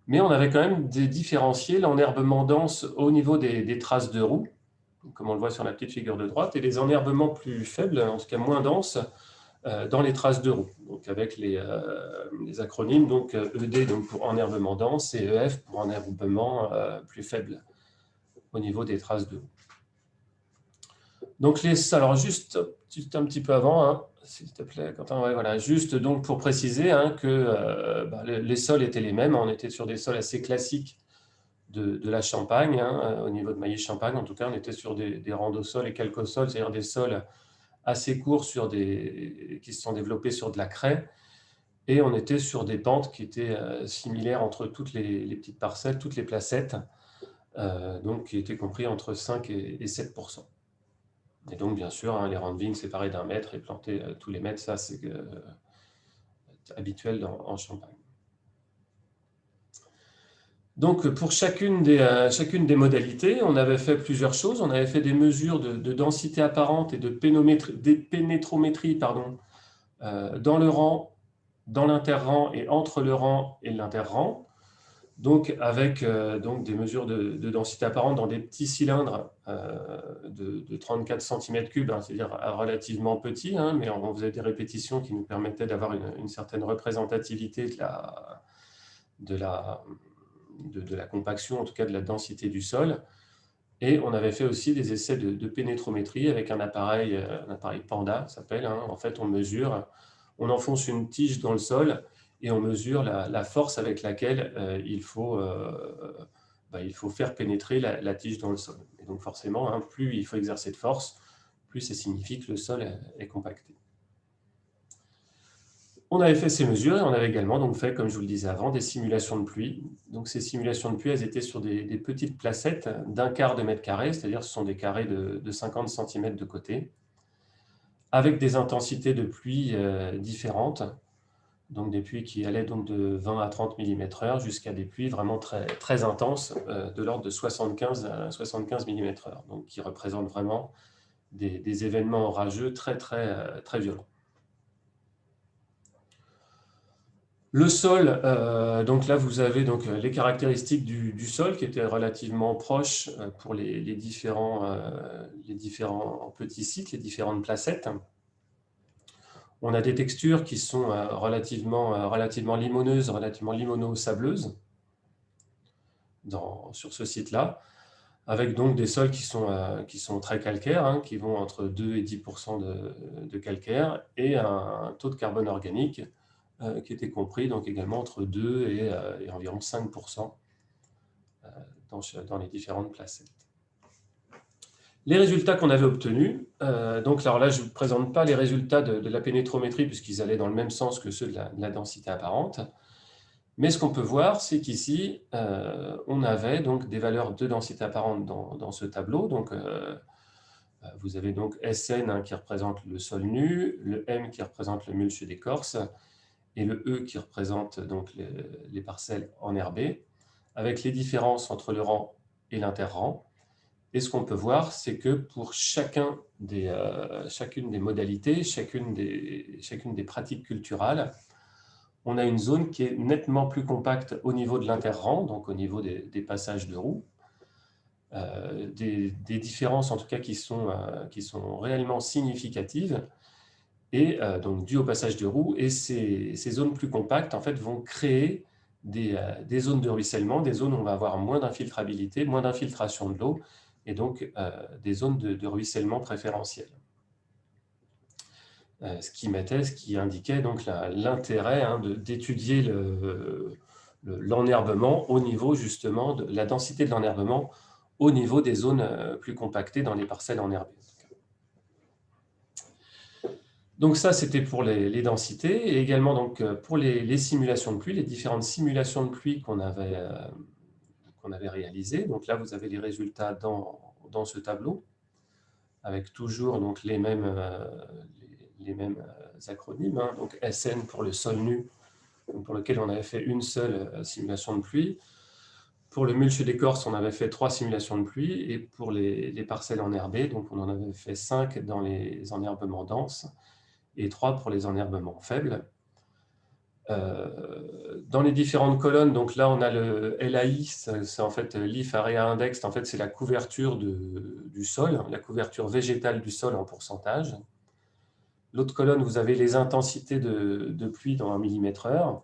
Speaker 3: Mais on avait quand même différencié l'enherbement dense au niveau des traces de roue, comme on le voit sur la petite figure de droite, et les enherbements plus faibles, en tout cas moins denses, dans les traces de roue, donc avec les acronymes donc ED donc pour enherbement dense et EF pour enherbement plus faible au niveau des traces de roue. Donc alors juste un petit peu avant, hein, s'il te plaît, Quentin, ouais, voilà, juste donc pour préciser hein, que les sols étaient les mêmes, on était sur des sols assez classiques de la Champagne, hein, au niveau de Mailly-Champagne, en tout cas, on était sur des randosols et calcosols, c'est-à-dire des sols assez courts qui se sont développés sur de la craie, et on était sur des pentes qui étaient similaires entre toutes les petites parcelles, toutes les placettes, donc qui étaient compris entre 5 et 7%. Et donc, bien sûr, hein, les rangs de vignes séparés d'1 mètre et plantés tous les mètres, ça c'est habituel en Champagne. Donc, pour chacune des modalités, on avait fait plusieurs choses. On avait fait des mesures de densité apparente et de pénétrométrie dans le rang, dans l'interrang et entre le rang et l'interrang. Donc, avec des mesures de densité apparente dans des petits cylindres de 34 cm3, hein, c'est-à-dire relativement petits, hein, mais on faisait des répétitions qui nous permettaient d'avoir une certaine représentativité de la compaction, en tout cas de la densité du sol. Et on avait fait aussi des essais de pénétrométrie avec un appareil Panda, ça s'appelle. Hein. En fait, on enfonce une tige dans le sol et on mesure la force avec laquelle il faut faire pénétrer la tige dans le sol. Et donc forcément, hein, plus il faut exercer de force, plus ça signifie que le sol est compacté. On avait fait ces mesures et on avait également donc fait, comme je vous le disais avant, des simulations de pluie. Donc ces simulations de pluie, elles étaient sur des petites placettes d'1/4 de mètre carré, c'est-à-dire ce sont des carrés de 50 cm de côté, avec des intensités de pluie différentes. Donc des pluies qui allaient donc de 20 à 30 mm/h jusqu'à des pluies vraiment très, très intenses, de l'ordre de 75 à 75 mm/h, donc qui représentent vraiment des événements orageux très, très, très violents. Le sol, donc là vous avez donc les caractéristiques du sol qui étaient relativement proches pour les différents petits sites, les différentes placettes. On a des textures qui sont relativement limoneuses, relativement limono-sableuses sur ce site-là, avec donc des sols qui sont très calcaires, hein, qui vont entre 2 et 10% de calcaire, et un taux de carbone organique qui était compris donc également entre 2 et environ 5% dans les différentes placettes. Les résultats qu'on avait obtenus, donc alors là je ne vous présente pas les résultats de la pénétrométrie puisqu'ils allaient dans le même sens que ceux de la densité apparente, mais ce qu'on peut voir, c'est qu'ici on avait donc des valeurs de densité apparente dans ce tableau. Donc vous avez donc Sn hein, qui représente le sol nu, le M qui représente le mulch d'écorce, et le E qui représente donc les parcelles enherbées, avec les différences entre le rang et l'interrang. Et ce qu'on peut voir, c'est que pour chacune des modalités, chacune des pratiques culturales, on a une zone qui est nettement plus compacte au niveau de l'interrang, donc au niveau des passages de roues, des différences en tout cas qui sont réellement significatives, et donc dû au passage de roues, et ces zones plus compactes en fait, vont créer des zones de ruissellement, des zones où on va avoir moins d'infiltrabilité, moins d'infiltration de l'eau, et donc des zones de ruissellement préférentiel. Ce qui indiquait donc l'intérêt hein, d'étudier l'enherbement au niveau justement de la densité de l'enherbement au niveau des zones plus compactées dans les parcelles enherbées. Donc ça, c'était pour les densités, et également donc, pour les simulations de pluie, les différentes simulations de pluie qu'on avait réalisées. Donc là, vous avez les résultats dans ce tableau, avec toujours donc, les mêmes acronymes. Hein. Donc SN pour le sol nu, pour lequel on avait fait une seule simulation de pluie. Pour le mulch d'écorce, on avait fait 3 simulations de pluie, et pour les parcelles enherbées, donc on en avait fait 5 dans les enherbements denses, et 3 pour les enherbements faibles. Dans les différentes colonnes, donc là on a le LAI, c'est en fait Leaf Area Index, en fait c'est la couverture du sol, la couverture végétale du sol en pourcentage. L'autre colonne, vous avez les intensités de pluie dans 1 mm/h.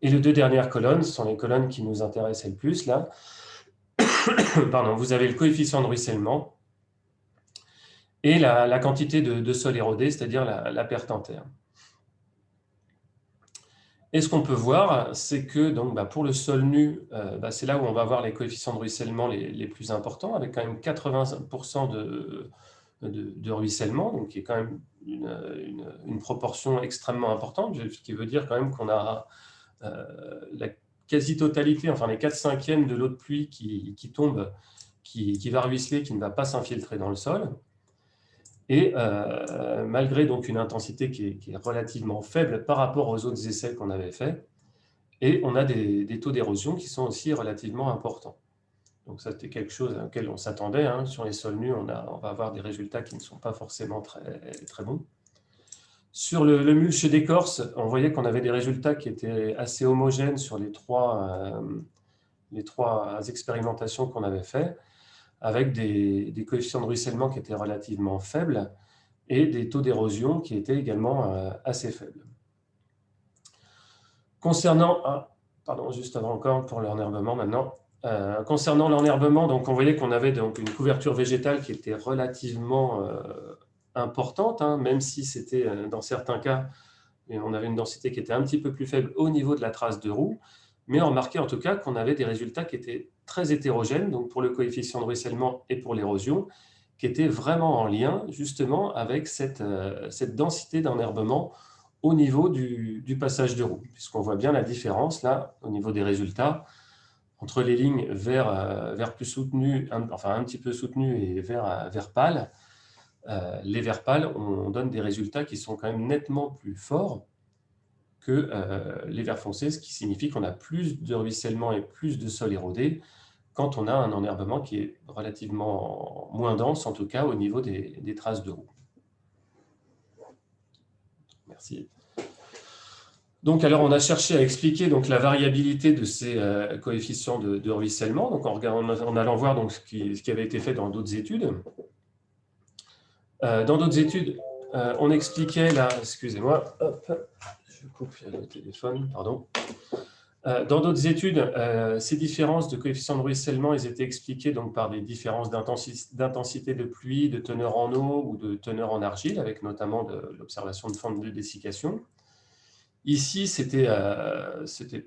Speaker 3: Et les 2 dernières colonnes sont les colonnes qui nous intéressaient le plus. Là, pardon, vous avez le coefficient de ruissellement et la quantité de sol érodé, c'est-à-dire la perte en terre. Et ce qu'on peut voir, c'est que donc, pour le sol nu, c'est là où on va avoir les coefficients de ruissellement les plus importants, avec quand même 80% de ruissellement, donc qui est quand même une proportion extrêmement importante, ce qui veut dire quand même qu'on a la quasi-totalité, enfin les 4/5 de l'eau de pluie qui tombe, qui va ruisseler, qui ne va pas s'infiltrer dans le sol. Et malgré donc une intensité qui est relativement faible par rapport aux autres essais qu'on avait faits, et on a des taux d'érosion qui sont aussi relativement importants. Donc ça, c'était quelque chose auquel on s'attendait. Hein. Sur les sols nus, on va avoir des résultats qui ne sont pas forcément très, très bons. Sur le mulch d'écorce, on voyait qu'on avait des résultats qui étaient assez homogènes sur les trois expérimentations qu'on avait faites, avec des coefficients de ruissellement qui étaient relativement faibles et des taux d'érosion qui étaient également assez faibles. Concernant, juste avant encore pour l'enherbement maintenant, concernant l'enherbement, donc on voyait qu'on avait donc une couverture végétale qui était relativement importante, hein, même si c'était dans certains cas, on avait une densité qui était un petit peu plus faible au niveau de la trace de roue, mais on remarquait en tout cas qu'on avait des résultats qui étaient très hétérogènes, donc pour le coefficient de ruissellement et pour l'érosion, qui étaient vraiment en lien justement avec cette densité d'enherbement au niveau du passage de roue, puisqu'on voit bien la différence là au niveau des résultats entre les lignes vert plus soutenu, enfin un petit peu soutenu et vert pâle. Les verts pâles, on donne des résultats qui sont quand même nettement plus forts que les verts foncés, ce qui signifie qu'on a plus de ruissellement et plus de sol érodé quand on a un enherbement qui est relativement moins dense, en tout cas au niveau des traces de roue. Merci. Donc, alors, on a cherché à expliquer donc, la variabilité de ces coefficients de ruissellement, donc, en allant voir donc, ce qui avait été fait dans d'autres études. Dans d'autres études, on expliquait, là, excusez-moi, je coupe le téléphone, pardon. Dans d'autres études, ces différences de coefficients de ruissellement, elles étaient expliquées donc, par des différences d'intensité de pluie, de teneur en eau ou de teneur en argile, avec notamment de l'observation de fentes de dessiccation. Ici,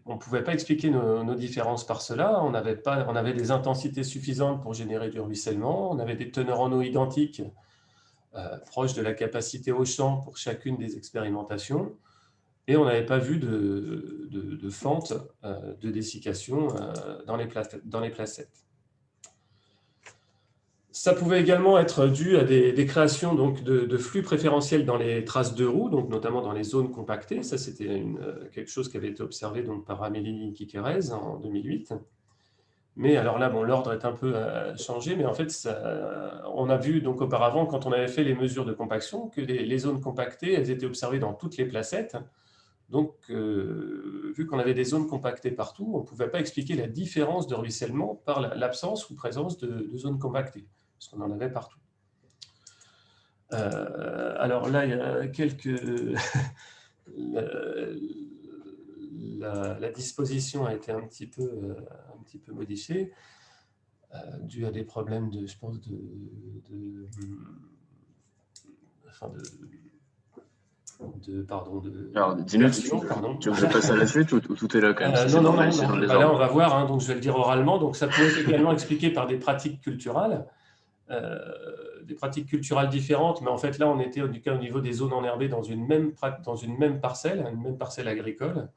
Speaker 3: on ne pouvait pas expliquer nos différences par cela. On avait des intensités suffisantes pour générer du ruissellement. On avait des teneurs en eau identiques, proches de la capacité au champ pour chacune des expérimentations. Et on n'avait pas vu de fente de dessiccation dans les placettes. Ça pouvait également être dû à des créations donc, de flux préférentiels dans les traces de roue, donc notamment dans les zones compactées. Ça, c'était quelque chose qui avait été observé donc, par Amélie Kikerez en 2008. Mais alors là, bon, l'ordre est un peu changé, mais en fait, on a vu donc, auparavant, quand on avait fait les mesures de compaction, que les zones compactées, elles étaient observées dans toutes les placettes. Donc, vu qu'on avait des zones compactées partout, on ne pouvait pas expliquer la différence de ruissellement par l'absence ou présence de zones compactées, parce qu'on en avait partout. Alors là, il y a quelques... la disposition a été un petit peu modifiée, dû à des problèmes de, je pense,
Speaker 1: Alors, dis-nous, tu veux que je passe à la suite ou tout est là quand même?
Speaker 3: Non. Là, on va voir, hein, donc je vais le dire oralement. Donc, ça peut être également expliqué par des pratiques culturales différentes, mais en fait, là, on était au niveau des zones enherbées dans une même parcelle agricole,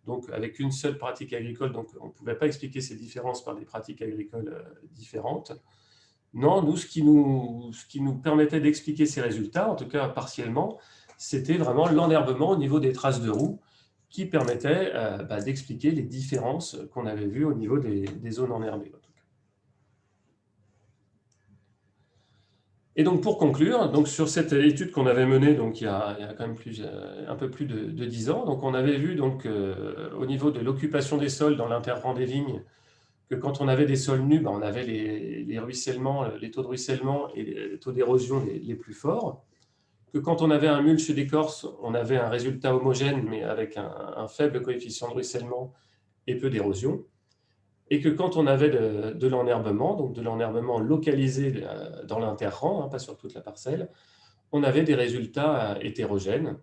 Speaker 3: donc avec une seule pratique agricole. Donc, on ne pouvait pas expliquer ces différences par des pratiques agricoles différentes. Non, nous, ce qui nous permettait d'expliquer ces résultats, en tout cas partiellement, c'était vraiment l'enherbement au niveau des traces de roue qui permettait d'expliquer les différences qu'on avait vues au niveau des zones enherbées. Et donc, pour conclure, donc, sur cette étude qu'on avait menée donc, il y a quand même un peu plus de 10 ans, donc, on avait vu donc, au niveau de l'occupation des sols dans l'interrang des vignes, que quand on avait des sols nus, on avait les ruissellements, les taux de ruissellement et les taux d'érosion les plus forts. Que quand on avait un mulch d'écorce, on avait un résultat homogène, mais avec un faible coefficient de ruissellement et peu d'érosion. Et que quand on avait de l'enherbement, donc de l'enherbement localisé dans l'interrang, pas sur toute la parcelle, on avait des résultats hétérogènes.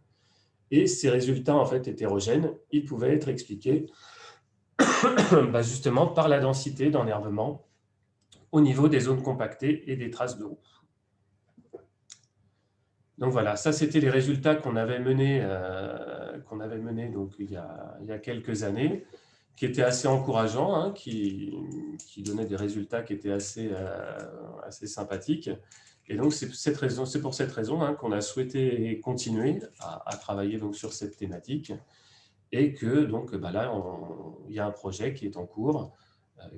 Speaker 3: Et ces résultats en fait hétérogènes, ils pouvaient être expliqués justement par la densité d'enherbement au niveau des zones compactées et des traces de roue. Donc voilà, ça c'était les résultats qu'on avait menés, donc, il y a quelques années, qui étaient assez encourageants, hein, qui donnaient des résultats qui étaient assez sympathiques. Et donc c'est pour cette raison hein, qu'on a souhaité continuer à travailler donc, sur cette thématique. Et que donc, là, il y a un projet qui est en cours,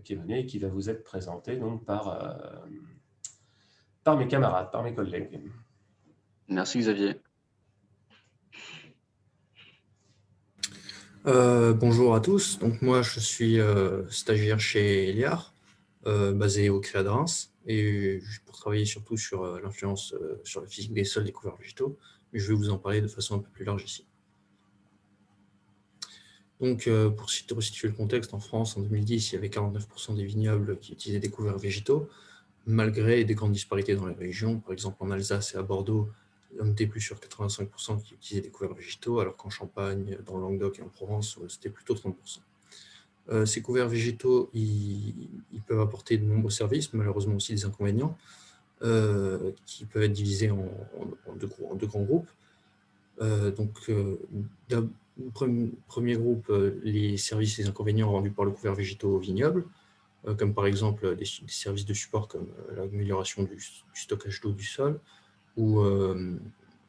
Speaker 3: qui est mené et qui va vous être présenté donc, par mes camarades, par mes collègues.
Speaker 1: Merci Xavier.
Speaker 4: Bonjour à tous, donc moi je suis stagiaire chez Eliar, basé au CREA de Reims, et pour travailler surtout sur l'influence sur la physique des sols des couverts végétaux, mais je vais vous en parler de façon un peu plus large ici. Donc pour resituer le contexte, en France en 2010, il y avait 49% des vignobles qui utilisaient des couverts végétaux, malgré des grandes disparités dans les régions. Par exemple en Alsace et à Bordeaux, on était plus sur 85% qui utilisaient des couverts végétaux, alors qu'en Champagne, dans le Languedoc et en Provence, c'était plutôt 30%. Ces couverts végétaux, ils peuvent apporter de nombreux services, malheureusement aussi des inconvénients, qui peuvent être divisés en deux grands groupes. Premier groupe, les services et inconvénients rendus par le couvert végétaux vignoble, comme par exemple des services de support comme l'amélioration du stockage d'eau du sol ou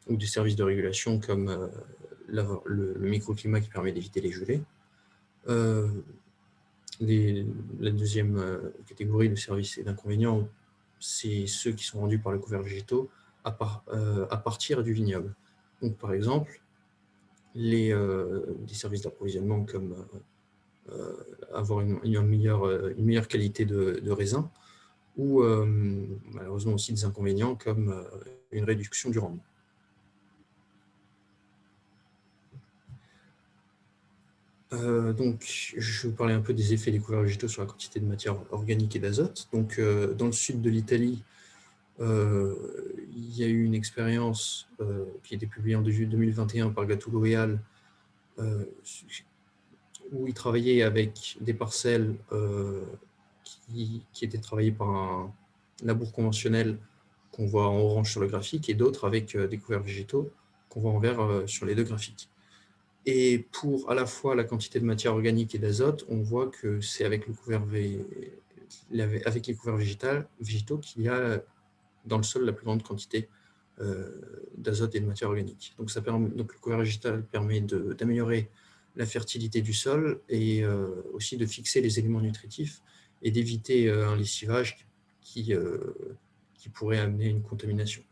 Speaker 4: des services de régulation comme le microclimat qui permet d'éviter les gelées. La deuxième catégorie de services et d'inconvénients, c'est ceux qui sont rendus par le couvert végétaux à partir du vignoble. Donc, par exemple, des services d'approvisionnement comme avoir une meilleure qualité de raisin, ou malheureusement aussi des inconvénients comme une réduction du rendement. Donc, je vais vous parler un peu des effets des couverts végétaux sur la quantité de matière organique et d'azote. Donc, dans le sud de l'Italie, il y a eu une expérience qui a été publiée en 2021 par Gattuso et al. Où ils travaillaient avec des parcelles qui étaient travaillées par un labour conventionnel qu'on voit en orange sur le graphique et d'autres avec des couverts végétaux qu'on voit en vert sur les deux graphiques. Et pour à la fois la quantité de matière organique et d'azote, on voit que c'est avec les couverts végétaux qu'il y a dans le sol la plus grande quantité d'azote et de matière organique. Donc le couvert végétal permet d'améliorer la fertilité du sol et aussi de fixer les éléments nutritifs et d'éviter un lessivage qui pourrait amener une contamination.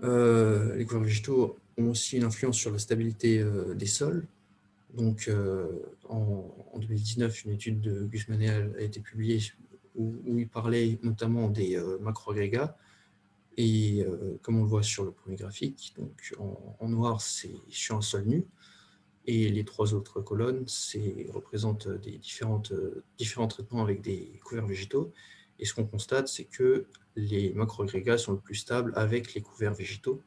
Speaker 4: Les couverts végétaux ont aussi une influence sur la stabilité des sols. Donc, en 2019, une étude de Guzman et al. A été publiée où il parlait notamment des macroagrégats. Et comme on le voit sur le premier graphique, donc en noir, c'est sur un sol nu. Et les trois autres colonnes représentent des différents traitements avec des couverts végétaux. Et ce qu'on constate, c'est que les macroagrégats sont le plus stables avec les couverts végétaux,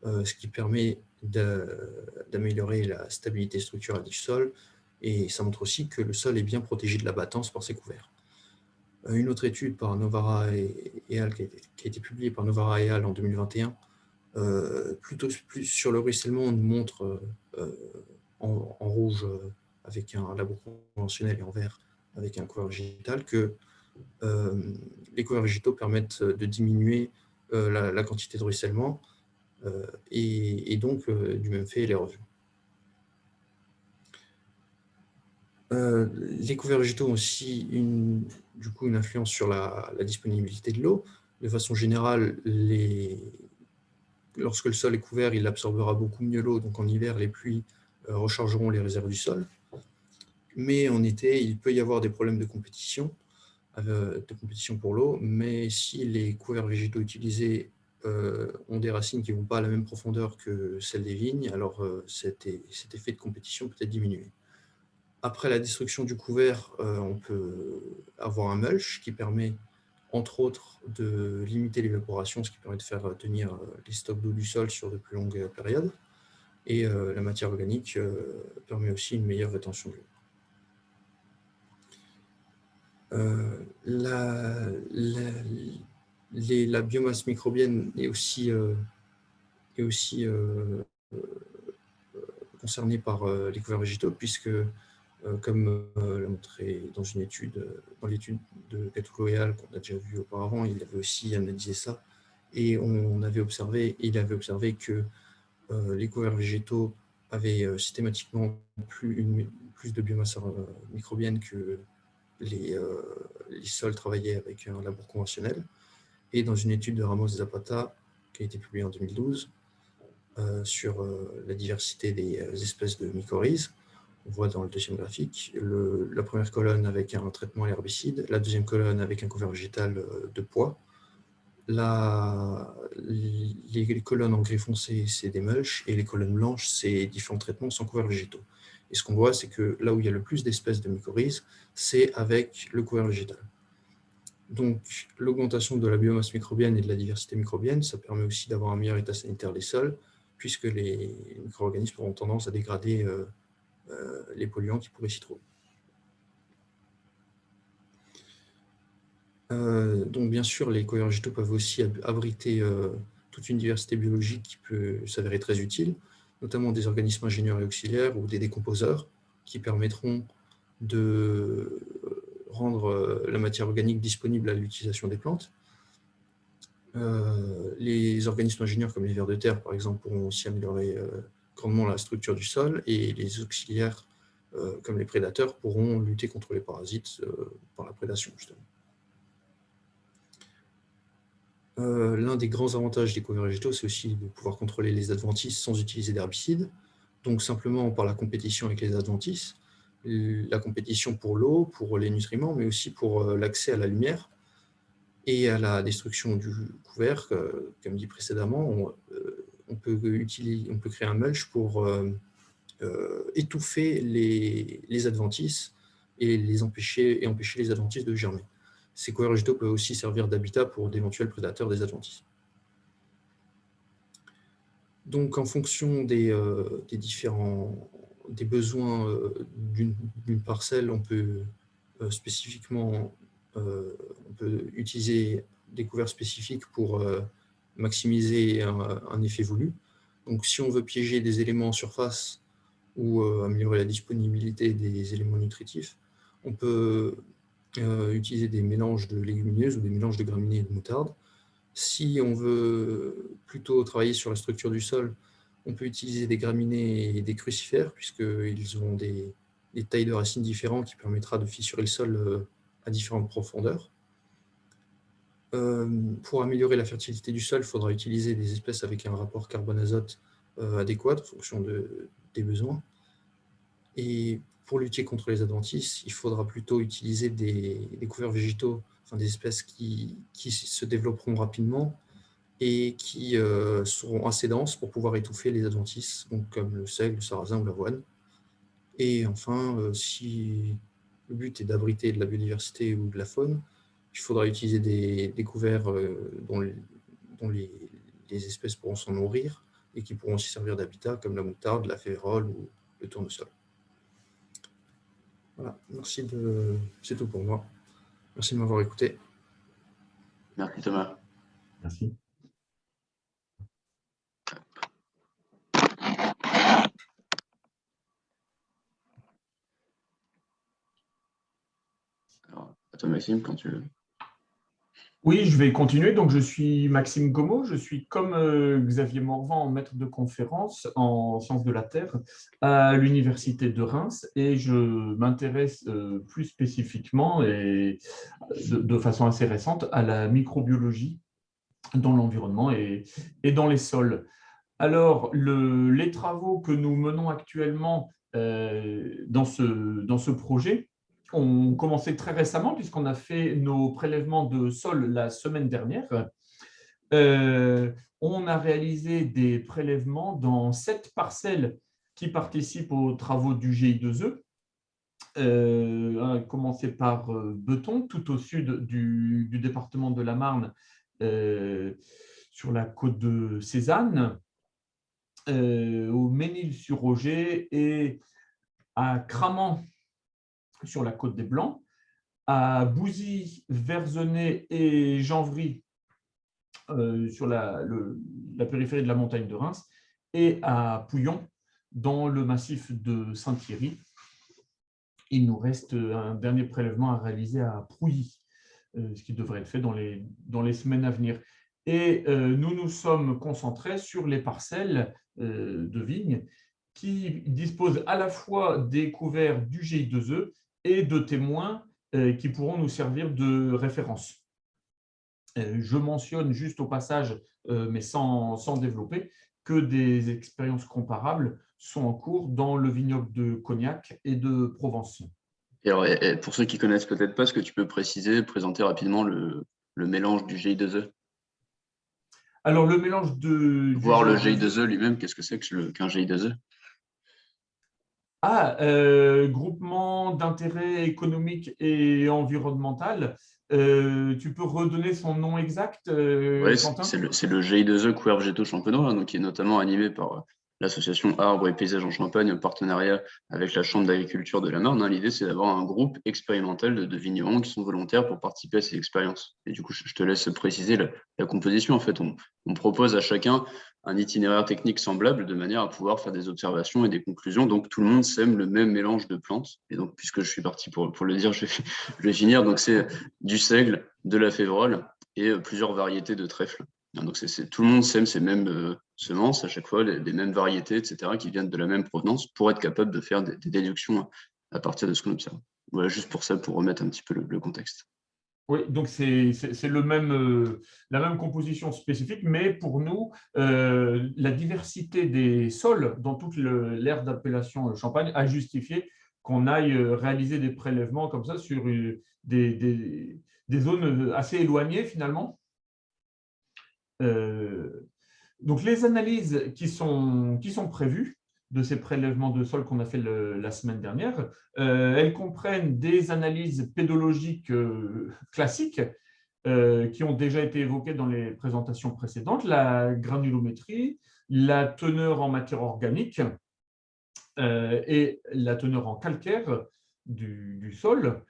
Speaker 4: ce qui permet d'améliorer la stabilité structurelle du sol. Et ça montre aussi que le sol est bien protégé de la battance par ces couverts. Une autre étude par Novara et al. Qui a été publiée par Novara et al. En 2021, plutôt plus sur le ruissellement, nous montre en rouge avec un labour conventionnel et en vert avec un couvert végétal que les couverts végétaux permettent de diminuer la quantité de ruissellement et donc du même fait l'érosion. Les couverts végétaux ont aussi une influence sur la disponibilité de l'eau. De façon générale, lorsque le sol est couvert, il absorbera beaucoup mieux l'eau. Donc en hiver, les pluies rechargeront les réserves du sol. Mais en été, il peut y avoir des problèmes de compétition pour l'eau. Mais si les couverts végétaux utilisés ont des racines qui ne vont pas à la même profondeur que celles des vignes, alors cet effet de compétition peut être diminué. Après la destruction du couvert, on peut avoir un mulch qui permet, entre autres, de limiter l'évaporation, ce qui permet de faire tenir les stocks d'eau du sol sur de plus longues périodes. Et la matière organique permet aussi une meilleure rétention de l'eau. La biomasse microbienne est aussi concernée par les couverts végétaux, puisque comme l'a montré dans l'étude de Gattuso et al. Qu'on a déjà vu auparavant, il avait aussi analysé ça, et il avait observé que les couverts végétaux avaient systématiquement plus de biomasse microbienne que les sols travaillés avec un labour conventionnel. Et dans une étude de Ramos Zapata, qui a été publiée en 2012, sur la diversité des espèces de mycorhizes, on voit dans le deuxième graphique la première colonne avec un traitement à l'herbicide, la deuxième colonne avec un couvert végétal de pois. Les colonnes en gris foncé, c'est des mulches, et les colonnes blanches, c'est différents traitements sans couverts végétaux. Et ce qu'on voit, c'est que là où il y a le plus d'espèces de mycorhizes, c'est avec le couvert végétal. Donc, l'augmentation de la biomasse microbienne et de la diversité microbienne, ça permet aussi d'avoir un meilleur état sanitaire des sols, puisque les micro-organismes auront tendance à dégrader les polluants qui pourraient s'y trouver. Donc bien sûr, les couverts végétaux peuvent aussi abriter toute une diversité biologique qui peut s'avérer très utile, notamment des organismes ingénieurs et auxiliaires ou des décomposeurs qui permettront de rendre la matière organique disponible à l'utilisation des plantes. Les organismes ingénieurs comme les vers de terre, par exemple, pourront aussi améliorer grandement la structure du sol, et les auxiliaires comme les prédateurs pourront lutter contre les parasites par la prédation, justement. L'un des grands avantages des couverts végétaux, c'est aussi de pouvoir contrôler les adventices sans utiliser d'herbicides, donc simplement par la compétition avec les adventices, la compétition pour l'eau, pour les nutriments, mais aussi pour l'accès à la lumière et à la destruction du couvert. Comme dit précédemment, on peut créer un mulch pour étouffer les adventices et empêcher les adventices de germer. Ces couverts végétaux peuvent aussi servir d'habitat pour d'éventuels prédateurs des adventices. Donc, en fonction des besoins d'une parcelle, on peut utiliser des couverts spécifiques pour maximiser un effet voulu. Donc, si on veut piéger des éléments en surface ou améliorer la disponibilité des éléments nutritifs, on peut utiliser des mélanges de légumineuses ou des mélanges de graminées et de moutarde. Si on veut plutôt travailler sur la structure du sol, on peut utiliser des graminées et des crucifères, puisqu'ils ont des tailles de racines différentes qui permettra de fissurer le sol à différentes profondeurs. Pour améliorer la fertilité du sol, il faudra utiliser des espèces avec un rapport carbone-azote adéquat en fonction des besoins. Et pour lutter contre les adventices, il faudra plutôt utiliser des couverts végétaux, enfin des espèces qui se développeront rapidement et qui seront assez denses pour pouvoir étouffer les adventices, donc comme le seigle, le sarrasin ou l'avoine. Et enfin, si le but est d'abriter de la biodiversité ou de la faune, il faudra utiliser des couverts dont les espèces pourront s'en nourrir et qui pourront aussi servir d'habitat, comme la moutarde, la févérole ou le tournesol. Voilà, c'est tout pour moi. Merci de m'avoir écouté.
Speaker 1: Merci Thomas.
Speaker 5: Merci.
Speaker 1: Alors, à toi Maxime, quand tu veux.
Speaker 5: Oui, je vais continuer. Donc, je suis Maxime Gomo. Je suis comme Xavier Morvan, maître de conférence en sciences de la Terre à l'Université de Reims, et je m'intéresse plus spécifiquement et de façon assez récente à la microbiologie dans l'environnement et dans les sols. Alors, les travaux que nous menons actuellement dans ce projet ont commencé très récemment, puisqu'on a fait nos prélèvements de sol la semaine dernière. On a réalisé des prélèvements dans 7 parcelles qui participent aux travaux du GI2E. On a commencé par Beton, tout au sud du département de la Marne, sur la côte de Cézanne, au Ménil-sur-Roger et à Cramant, sur la côte des Blancs, à Bouzy, Verzenay et Janvry, sur la périphérie de la montagne de Reims, et à Pouillon, dans le massif de Saint-Thierry. Il nous reste un dernier prélèvement à réaliser à Prouilly, ce qui devrait être fait dans les semaines à venir. Et nous nous sommes concentrés sur les parcelles de vignes qui disposent à la fois des couverts du GI2E et de témoins qui pourront nous servir de référence. Je mentionne juste au passage, mais sans développer, que des expériences comparables sont en cours dans le vignoble de Cognac et de Provence.
Speaker 1: Et alors, pour ceux qui ne connaissent peut-être pas, est-ce que tu peux présenter rapidement le mélange du GI2E?
Speaker 5: Alors, le mélange de…
Speaker 1: Voir le GI2E lui-même, qu'est-ce que c'est qu'un GI2E?
Speaker 5: Groupement d'intérêt économique et environnemental. Tu peux redonner son nom exact,
Speaker 1: Oui,
Speaker 5: Quentin?
Speaker 1: c'est le GI2E Couverts végétaux champenois, donc qui est notamment animé par l'association Arbres et Paysages en Champagne en partenariat avec la Chambre d'agriculture de la Marne. L'idée, c'est d'avoir un groupe expérimental de vignerons qui sont volontaires pour participer à ces expériences. Et du coup, je te laisse préciser la composition. En fait, on propose à chacun un itinéraire technique semblable de manière à pouvoir faire des observations et des conclusions. Donc, tout le monde sème le même mélange de plantes. Et donc, puisque je suis parti pour le dire, je vais finir. Donc, c'est du seigle, de la févrole et plusieurs variétés de trèfle. Donc, tout le monde sème ces mêmes semences à chaque fois, des mêmes variétés, etc., qui viennent de la même provenance pour être capable de faire des déductions à partir de ce qu'on observe. Voilà, juste pour ça, pour remettre un petit peu le contexte.
Speaker 5: Oui, donc c'est la même composition spécifique, mais pour nous, la diversité des sols dans toute l'aire d'appellation Champagne a justifié qu'on aille réaliser des prélèvements comme ça sur des zones assez éloignées finalement. Donc les analyses qui sont prévues de ces prélèvements de sol qu'on a fait la semaine dernière, elles comprennent des analyses pédologiques classiques qui ont déjà été évoquées dans les présentations précédentes, la granulométrie, la teneur en matière organique et la teneur en calcaire du sol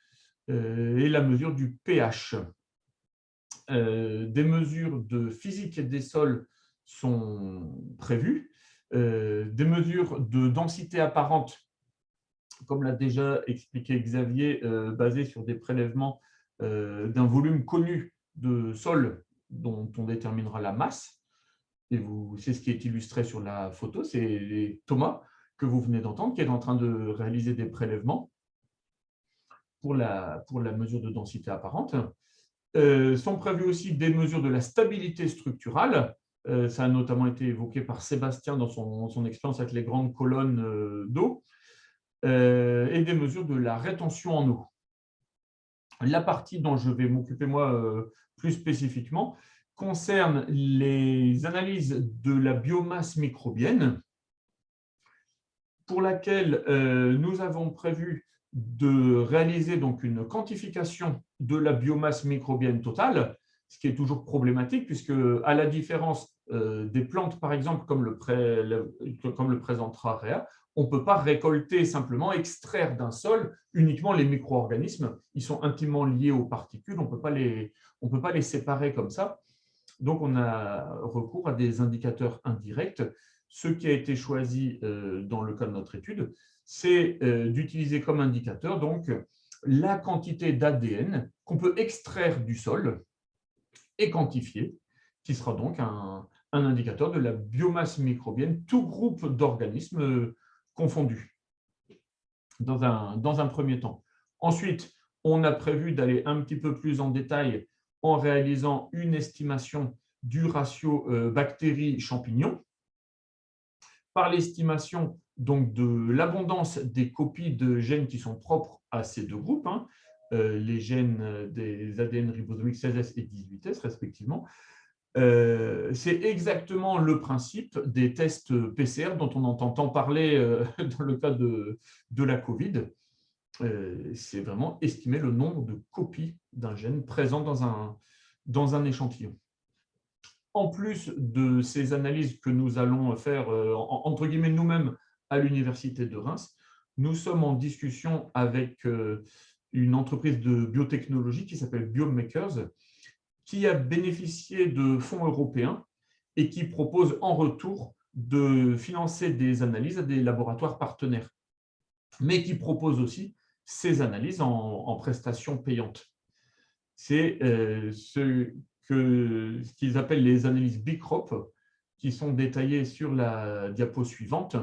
Speaker 5: et la mesure du pH. Des mesures de physique des sols sont prévues, des mesures de densité apparente, comme l'a déjà expliqué Xavier, basées sur des prélèvements d'un volume connu de sol dont on déterminera la masse. Et c'est ce qui est illustré sur la photo, c'est Thomas que vous venez d'entendre, qui est en train de réaliser des prélèvements pour la mesure de densité apparente. Sont prévues aussi des mesures de la stabilité structurale. Ça a notamment été évoqué par Sébastien dans son expérience avec les grandes colonnes d'eau, et des mesures de la rétention en eau. La partie dont je vais m'occuper moi plus spécifiquement concerne les analyses de la biomasse microbienne, pour laquelle nous avons prévu de réaliser donc une quantification de la biomasse microbienne totale, ce qui est toujours problématique, puisque à la différence des plantes, par exemple, comme le présentera Réa, on ne peut pas récolter simplement, extraire d'un sol uniquement les micro-organismes. Ils sont intimement liés aux particules, on ne peut pas les séparer comme ça. Donc, on a recours à des indicateurs indirects. Ce qui a été choisi dans le cas de notre étude, c'est d'utiliser comme indicateur donc, la quantité d'ADN qu'on peut extraire du sol et quantifier, qui sera donc un indicateur de la biomasse microbienne, tout groupe d'organismes confondus, dans un premier temps. Ensuite, on a prévu d'aller un petit peu plus en détail en réalisant une estimation du ratio bactéries-champignons, par l'estimation donc de l'abondance des copies de gènes qui sont propres à ces deux groupes, les gènes des ADN ribosomiques 16S et 18S respectivement. C'est exactement le principe des tests PCR dont on entend tant parler dans le cas de la COVID. C'est vraiment estimer le nombre de copies d'un gène présent dans un échantillon. En plus de ces analyses que nous allons faire, entre guillemets, nous-mêmes à l'Université de Reims, nous sommes en discussion avec une entreprise de biotechnologie qui s'appelle Biomakers, qui a bénéficié de fonds européens et qui propose en retour de financer des analyses à des laboratoires partenaires, mais qui propose aussi ces analyses en prestations payantes. C'est ce qu'ils appellent les analyses Bicrop, qui sont détaillées sur la diapo suivante.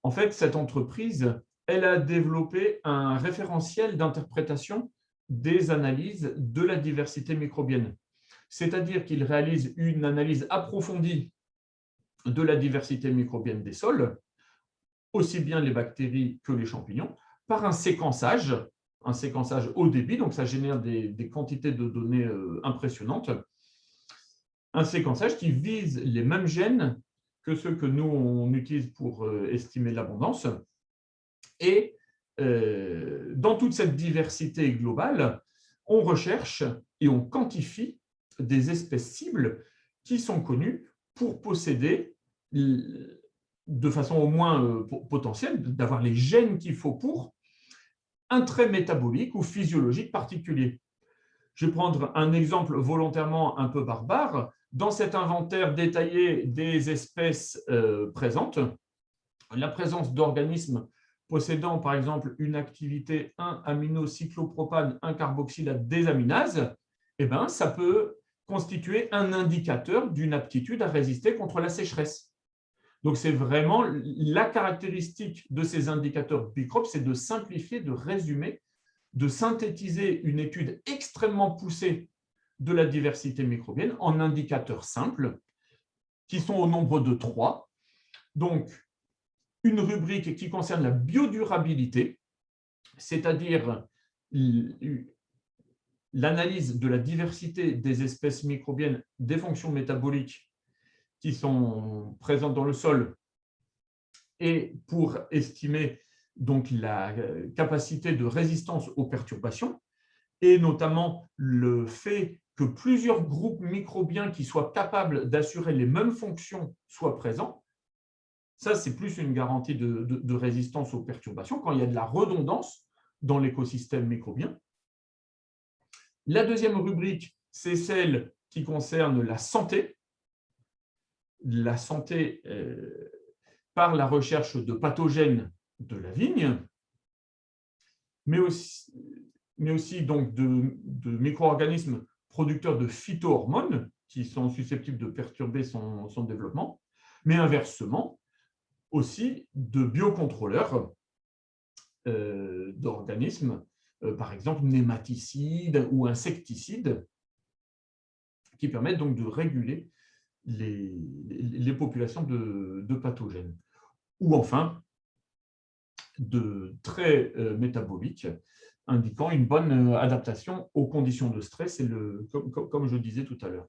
Speaker 5: En fait, cette entreprise, elle a développé un référentiel d'interprétation des analyses de la diversité microbienne. C'est-à-dire qu'ils réalisent une analyse approfondie de la diversité microbienne des sols, aussi bien les bactéries que les champignons, par un séquençage haut débit, donc ça génère des quantités de données impressionnantes, un séquençage qui vise les mêmes gènes que ceux que nous, on utilise pour estimer l'abondance. Et dans toute cette diversité globale, on recherche et on quantifie des espèces cibles qui sont connues pour posséder de façon au moins potentielle, d'avoir les gènes qu'il faut pour un trait métabolique ou physiologique particulier. Je vais prendre un exemple volontairement un peu barbare. Dans cet inventaire détaillé des espèces présentes, la présence d'organismes possédant par exemple une activité 1-aminocyclopropane 1-carboxylate désaminase, eh ben, ça peut constituer un indicateur d'une aptitude à résister contre la sécheresse. Donc, c'est vraiment la caractéristique de ces indicateurs Bicrop, c'est de simplifier, de résumer, de synthétiser une étude extrêmement poussée de la diversité microbienne en indicateurs simples qui sont au nombre de 3. Donc, une rubrique qui concerne la biodurabilité, c'est-à-dire l'analyse de la diversité des espèces microbiennes, des fonctions métaboliques qui sont présentes dans le sol et pour estimer donc la capacité de résistance aux perturbations et notamment le fait que plusieurs groupes microbiens qui soient capables d'assurer les mêmes fonctions soient présents. Ça, c'est plus une garantie de résistance aux perturbations quand il y a de la redondance dans l'écosystème microbien. La deuxième rubrique, c'est celle qui concerne la santé par la recherche de pathogènes de la vigne, mais aussi donc de micro-organismes producteurs de phytohormones qui sont susceptibles de perturber son développement, mais inversement, aussi de biocontrôleurs d'organismes, par exemple nématicides ou insecticides, qui permettent donc de réguler les populations de pathogènes. Ou enfin, de traits métaboliques indiquant une bonne adaptation aux conditions de stress, comme je disais tout à l'heure.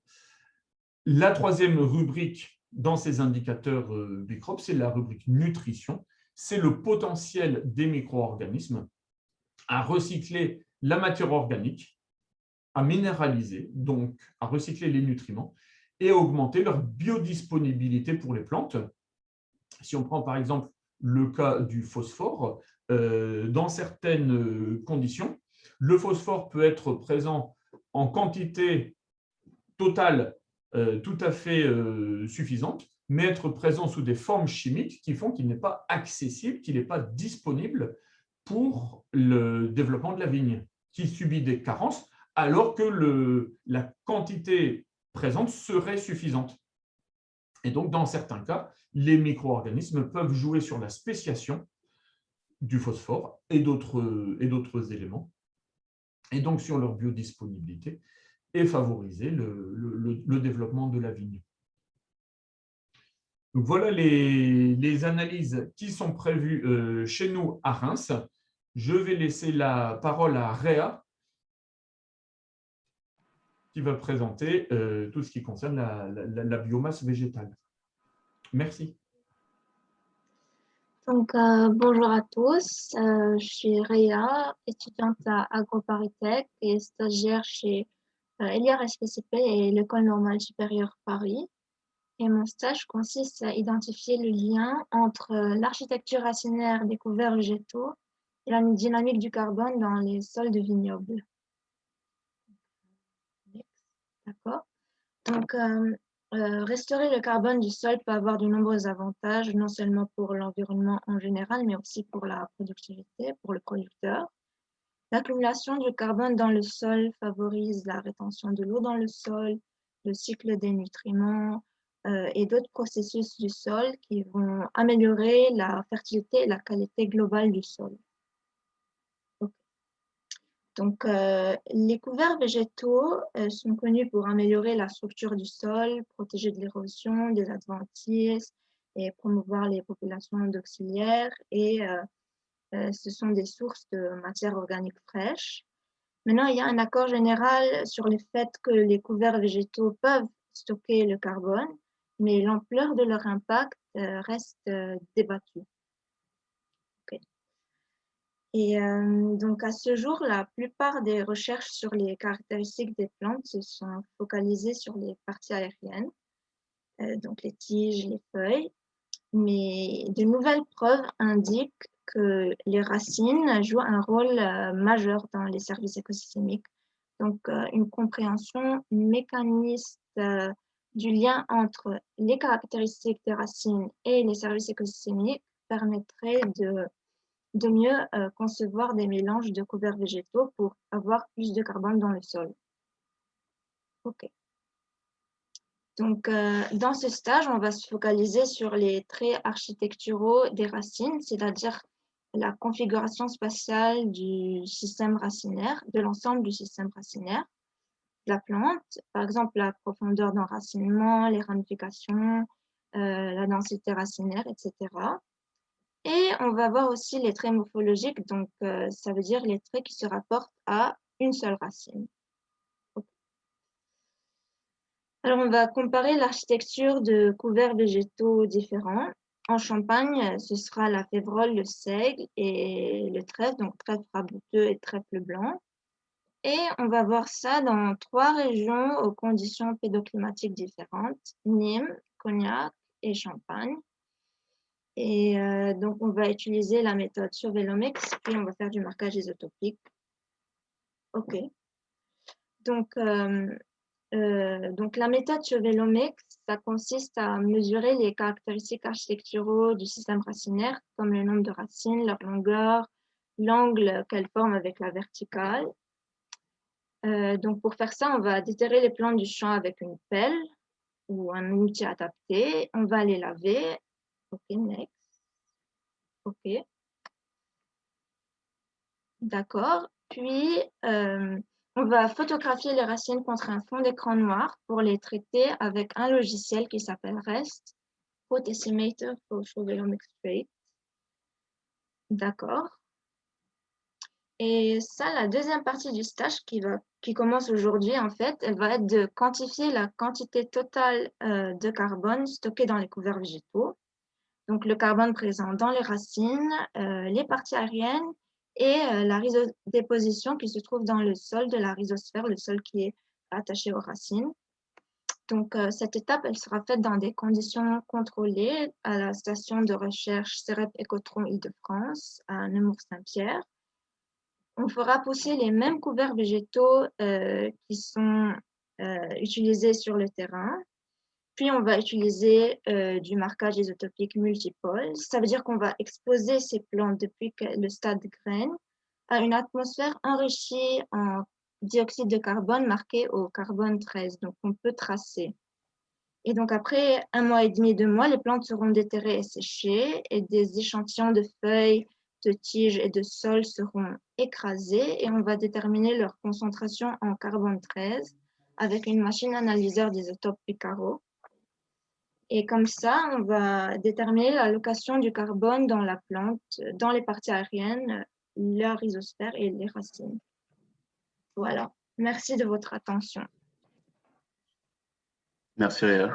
Speaker 5: La troisième rubrique dans ces indicateurs Bicrop, c'est la rubrique nutrition. C'est le potentiel des micro-organismes à recycler la matière organique, à minéraliser, donc à recycler les nutriments et à augmenter leur biodisponibilité pour les plantes. Si on prend par exemple le cas du phosphore, dans certaines conditions, le phosphore peut être présent en quantité totale tout à fait suffisante, mais être présent sous des formes chimiques qui font qu'il n'est pas accessible, qu'il n'est pas disponible pour le développement de la vigne, qui subit des carences, alors que la quantité présente serait suffisante. Et donc, dans certains cas, les micro-organismes peuvent jouer sur la spéciation du phosphore et d'autres éléments, et donc sur leur biodisponibilité, et favoriser le développement de la vigne. Donc voilà les analyses qui sont prévues chez nous à Reims. Je vais laisser la parole à Réa, qui va présenter tout ce qui concerne la biomasse végétale. Merci.
Speaker 6: Donc, bonjour à tous. Je suis Réa, étudiante à AgroParisTech et stagiaire chez Eliar SPCP et l'École normale supérieure Paris. Et mon stage consiste à identifier le lien entre l'architecture racinaire des couverts végétaux et la dynamique du carbone dans les sols de vignobles. D'accord. Donc, restaurer le carbone du sol peut avoir de nombreux avantages, non seulement pour l'environnement en général, mais aussi pour la productivité, pour le producteur. L'accumulation du carbone dans le sol favorise la rétention de l'eau dans le sol, le cycle des nutriments et d'autres processus du sol qui vont améliorer la fertilité et la qualité globale du sol. Donc, les couverts végétaux sont connus pour améliorer la structure du sol, protéger de l'érosion, des adventices et promouvoir les populations d'auxiliaires. Et ce sont des sources de matière organique fraîche. Maintenant, il y a un accord général sur le fait que les couverts végétaux peuvent stocker le carbone, mais l'ampleur de leur impact reste débattue. Et donc, à ce jour, la plupart des recherches sur les caractéristiques des plantes se sont focalisées sur les parties aériennes. donc les tiges, les feuilles. Mais de nouvelles preuves indiquent que les racines jouent un rôle majeur dans les services écosystémiques. Donc, une compréhension mécaniste du lien entre les caractéristiques des racines et les services écosystémiques permettrait de mieux concevoir des mélanges de couverts végétaux pour avoir plus de carbone dans le sol. OK. Donc, dans ce stage, on va se focaliser sur les traits architecturaux des racines, c'est-à-dire la configuration spatiale du système racinaire, de l'ensemble du système racinaire de la plante, par exemple la profondeur d'enracinement, les ramifications, la densité racinaire, etc. Et on va voir aussi les traits morphologiques, donc ça veut dire les traits qui se rapportent à une seule racine. Alors, on va comparer l'architecture de couverts végétaux différents. En Champagne, ce sera la févrole, le seigle et le trèfle, donc trèfle rabouteux et trèfle blanc. Et on va voir ça dans 3 régions aux conditions pédoclimatiques différentes, Nîmes, Cognac et Champagne. Et donc, on va utiliser la méthode Surveillomix, puis on va faire du marquage isotopique. OK. Donc, la méthode Surveillomix, ça consiste à mesurer les caractéristiques architecturaux du système racinaire, comme le nombre de racines, leur longueur, l'angle qu'elles forment avec la verticale. Donc, pour faire ça, on va déterrer les plantes du champ avec une pelle ou un outil adapté. On va les laver. OK, next. OK. D'accord. Puis, on va photographier les racines contre un fond d'écran noir pour les traiter avec un logiciel qui s'appelle REST, Root Estimator for Surveillomix Trait. D'accord. Et ça, la deuxième partie du stage qui commence aujourd'hui, en fait, elle va être de quantifier la quantité totale de carbone stocké dans les couverts végétaux. Donc, le carbone présent dans les racines, les parties aériennes et la rhizodéposition qui se trouve dans le sol de la rhizosphère, le sol qui est attaché aux racines. Donc, cette étape, elle sera faite dans des conditions contrôlées à la station de recherche CEREP Écotron Île-de-France à Nemours-Saint-Pierre. On fera pousser les mêmes couverts végétaux qui sont utilisés sur le terrain. Puis, on va utiliser du marquage isotopique multipôle. Ça veut dire qu'on va exposer ces plantes depuis le stade de graine à une atmosphère enrichie en dioxyde de carbone marqué au carbone 13, donc on peut tracer. Et donc, après 1 mois et demi, 2 mois, les plantes seront déterrées et séchées et des échantillons de feuilles, de tiges et de sol seront écrasés et on va déterminer leur concentration en carbone 13 avec une machine analyseur d'isotope Picaro. Et comme ça, on va déterminer l'allocation du carbone dans la plante, dans les parties aériennes, la rhizosphère et les racines. Voilà. Merci de votre attention.
Speaker 1: Merci Réa.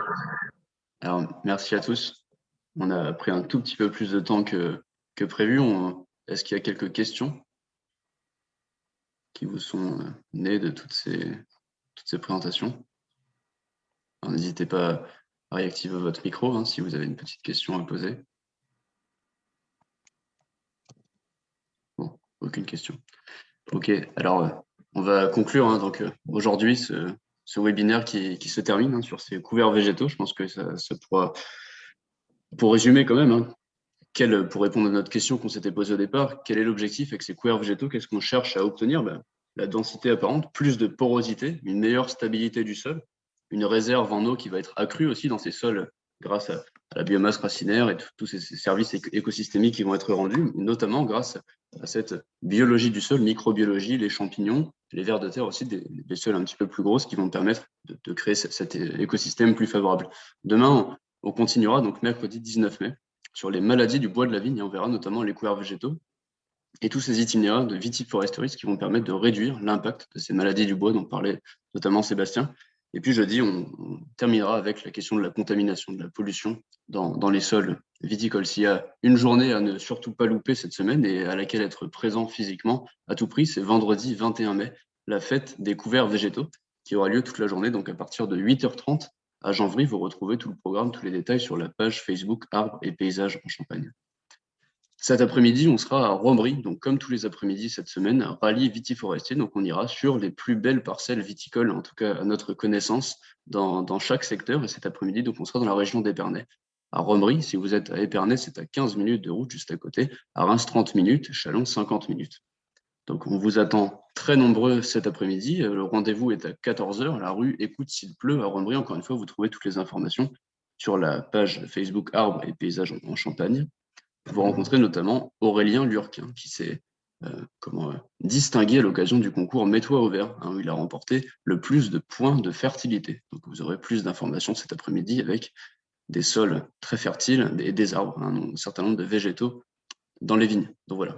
Speaker 1: Alors, merci à tous. On a pris un tout petit peu plus de temps que prévu. Est-ce qu'il y a quelques questions qui vous sont nées de toutes ces présentations? N'hésitez pas à réactiver votre micro si vous avez une petite question à poser. Bon, aucune question. OK, alors on va conclure donc aujourd'hui ce webinaire qui se termine sur ces couverts végétaux. Je pense que ça pourra, pour résumer quand même, pour répondre à notre question qu'on s'était posée au départ, quel est l'objectif avec ces couverts végétaux? Qu'est-ce qu'on cherche à obtenir? La densité apparente, plus de porosité, une meilleure stabilité du sol, une réserve en eau qui va être accrue aussi dans ces sols grâce à la biomasse racinaire et tous ces services écosystémiques qui vont être rendus, notamment grâce à cette biologie du sol, microbiologie, les champignons, les vers de terre aussi, des sols un petit peu plus grosses qui vont permettre de créer cet écosystème plus favorable. Demain, on continuera, donc mercredi 19 mai, sur les maladies du bois de la vigne et on verra notamment les couverts végétaux et tous ces itinéraires de vitiforesterie qui vont permettre de réduire l'impact de ces maladies du bois dont parlait notamment Sébastien. Et puis jeudi, on terminera avec la question de la contamination, de la pollution dans les sols viticoles. S'il y a une journée à ne surtout pas louper cette semaine et à laquelle être présent physiquement à tout prix, c'est vendredi 21 mai, la fête des couverts végétaux qui aura lieu toute la journée, donc à partir de 8h30 à Janvry, vous retrouvez tout le programme, tous les détails sur la page Facebook Arbres et Paysages en Champagne. Cet après-midi, on sera à Romery, donc comme tous les après-midi cette semaine, un rallye vitiforestier. Donc on ira sur les plus belles parcelles viticoles, en tout cas à notre connaissance, dans chaque secteur. Et cet après-midi, donc on sera dans la région d'Épernay. À Romery, si vous êtes à Épernay, c'est à 15 minutes de route juste à côté. À Reims, 30 minutes. Châlons, 50 minutes. Donc on vous attend très nombreux cet après-midi. Le rendez-vous est à 14 h, la rue Écoute s'il pleut à Romery. Encore une fois, vous trouvez toutes les informations sur la page Facebook Arbres et Paysages en Champagne. Vous rencontrez notamment Aurélien Lurquin, qui s'est distingué à l'occasion du concours Mets-toi au vert, où il a remporté le plus de points de fertilité. Donc vous aurez plus d'informations cet après-midi avec des sols très fertiles et des arbres, un certain nombre de végétaux dans les vignes. Donc voilà.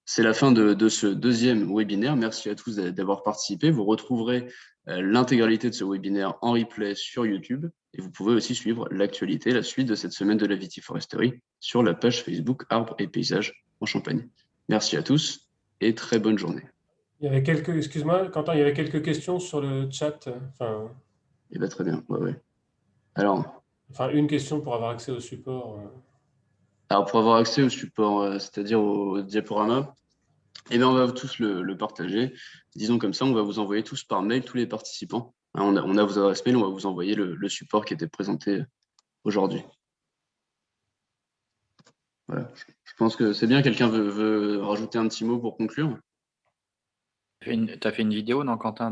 Speaker 1: C'est la fin de ce deuxième webinaire. Merci à tous d'avoir participé. Vous retrouverez l'intégralité de ce webinaire en replay sur YouTube et vous pouvez aussi suivre l'actualité, la suite de cette semaine de la vitiforesterie sur la page Facebook Arbres et Paysages en Champagne. Merci à tous et très bonne journée.
Speaker 3: Il y avait excuse-moi, Quentin, il y avait quelques questions sur le chat.
Speaker 1: Eh bien, très bien. Ouais. Alors,
Speaker 3: une question pour avoir accès au support.
Speaker 1: Alors, pour avoir accès au support, c'est-à-dire au diaporama, eh bien, on va tous le partager. Disons comme ça, on va vous envoyer tous par mail, tous les participants. On a vos adresses mail, on va vous envoyer le support qui était présenté aujourd'hui. Voilà. Je pense que c'est bien. Quelqu'un veut rajouter un petit mot pour conclure?
Speaker 2: Tu as fait une vidéo, non, Quentin,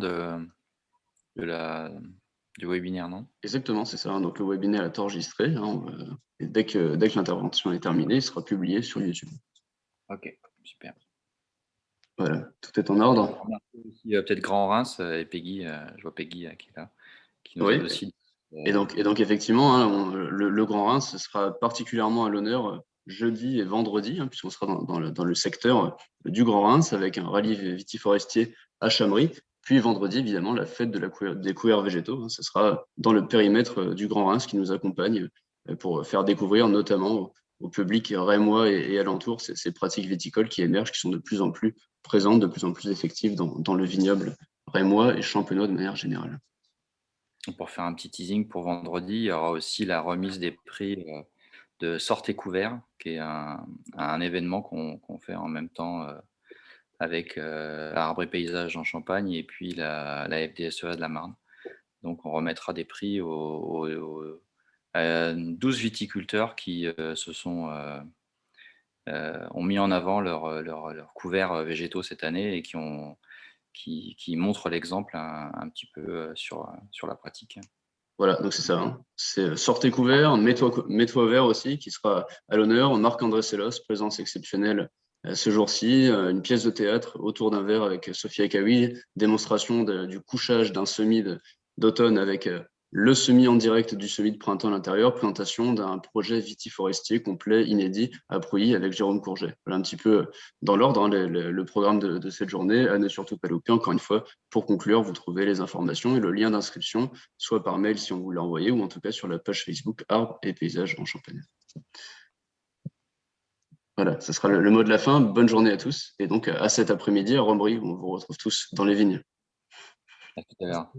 Speaker 2: du webinaire, non?
Speaker 1: Exactement, c'est ça. Donc, le webinaire est enregistré. Et dès que l'intervention est terminée, il sera publié sur YouTube.
Speaker 2: Ok, super.
Speaker 1: Voilà, tout est en ordre.
Speaker 2: Peut-être Grand Reims et Peggy, je vois Peggy qui est là, qui nous aide aussi.
Speaker 1: Et donc effectivement, le Grand Reims sera particulièrement à l'honneur jeudi et vendredi, puisqu'on sera dans le secteur du Grand Reims avec un rallye vitiforestier à Chamery. Puis vendredi, évidemment, la fête des couverts végétaux. Ce sera dans le périmètre du Grand Reims qui nous accompagne pour faire découvrir notamment au public rémois et alentours ces pratiques viticoles qui émergent, qui sont de plus en plus présentes, de plus en plus effectives dans le vignoble rémois et champenois de manière générale.
Speaker 2: Pour faire un petit teasing pour vendredi, il y aura aussi la remise des prix de Sortez Couvert, qui est un événement qu'on fait en même temps avec Arbres et Paysages en Champagne et puis la FDSEA de la Marne. Donc on remettra des prix à 12 viticulteurs qui ont mis en avant leurs couverts végétaux cette année et qui montrent l'exemple un petit peu sur la pratique.
Speaker 1: Voilà, donc c'est ça. C'est Sortez Couvert, Mets-toi vert aussi, qui sera à l'honneur. Marc-André Sellos, présence exceptionnelle ce jour-ci. Une pièce de théâtre autour d'un verre avec Sophia Kawi, démonstration du couchage d'un semis d'automne avec le semis en direct du semis de printemps à l'intérieur, présentation d'un projet vitiforestier complet, inédit, à Prouilly avec Jérôme Courget. Voilà un petit peu dans l'ordre le programme de cette journée. À ne surtout pas louper. Encore une fois, pour conclure, vous trouvez les informations et le lien d'inscription, soit par mail si on vous l'a envoyé, ou en tout cas sur la page Facebook Arbres et Paysages en Champagne. Voilà, ce sera le mot de la fin. Bonne journée à tous. Et donc à cet après-midi à Romery, où on vous retrouve tous dans les vignes.
Speaker 2: À tout à l'heure.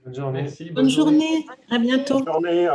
Speaker 3: Bonne journée.
Speaker 5: Merci,
Speaker 7: Bonne journée. À bientôt.
Speaker 3: Bonne journée.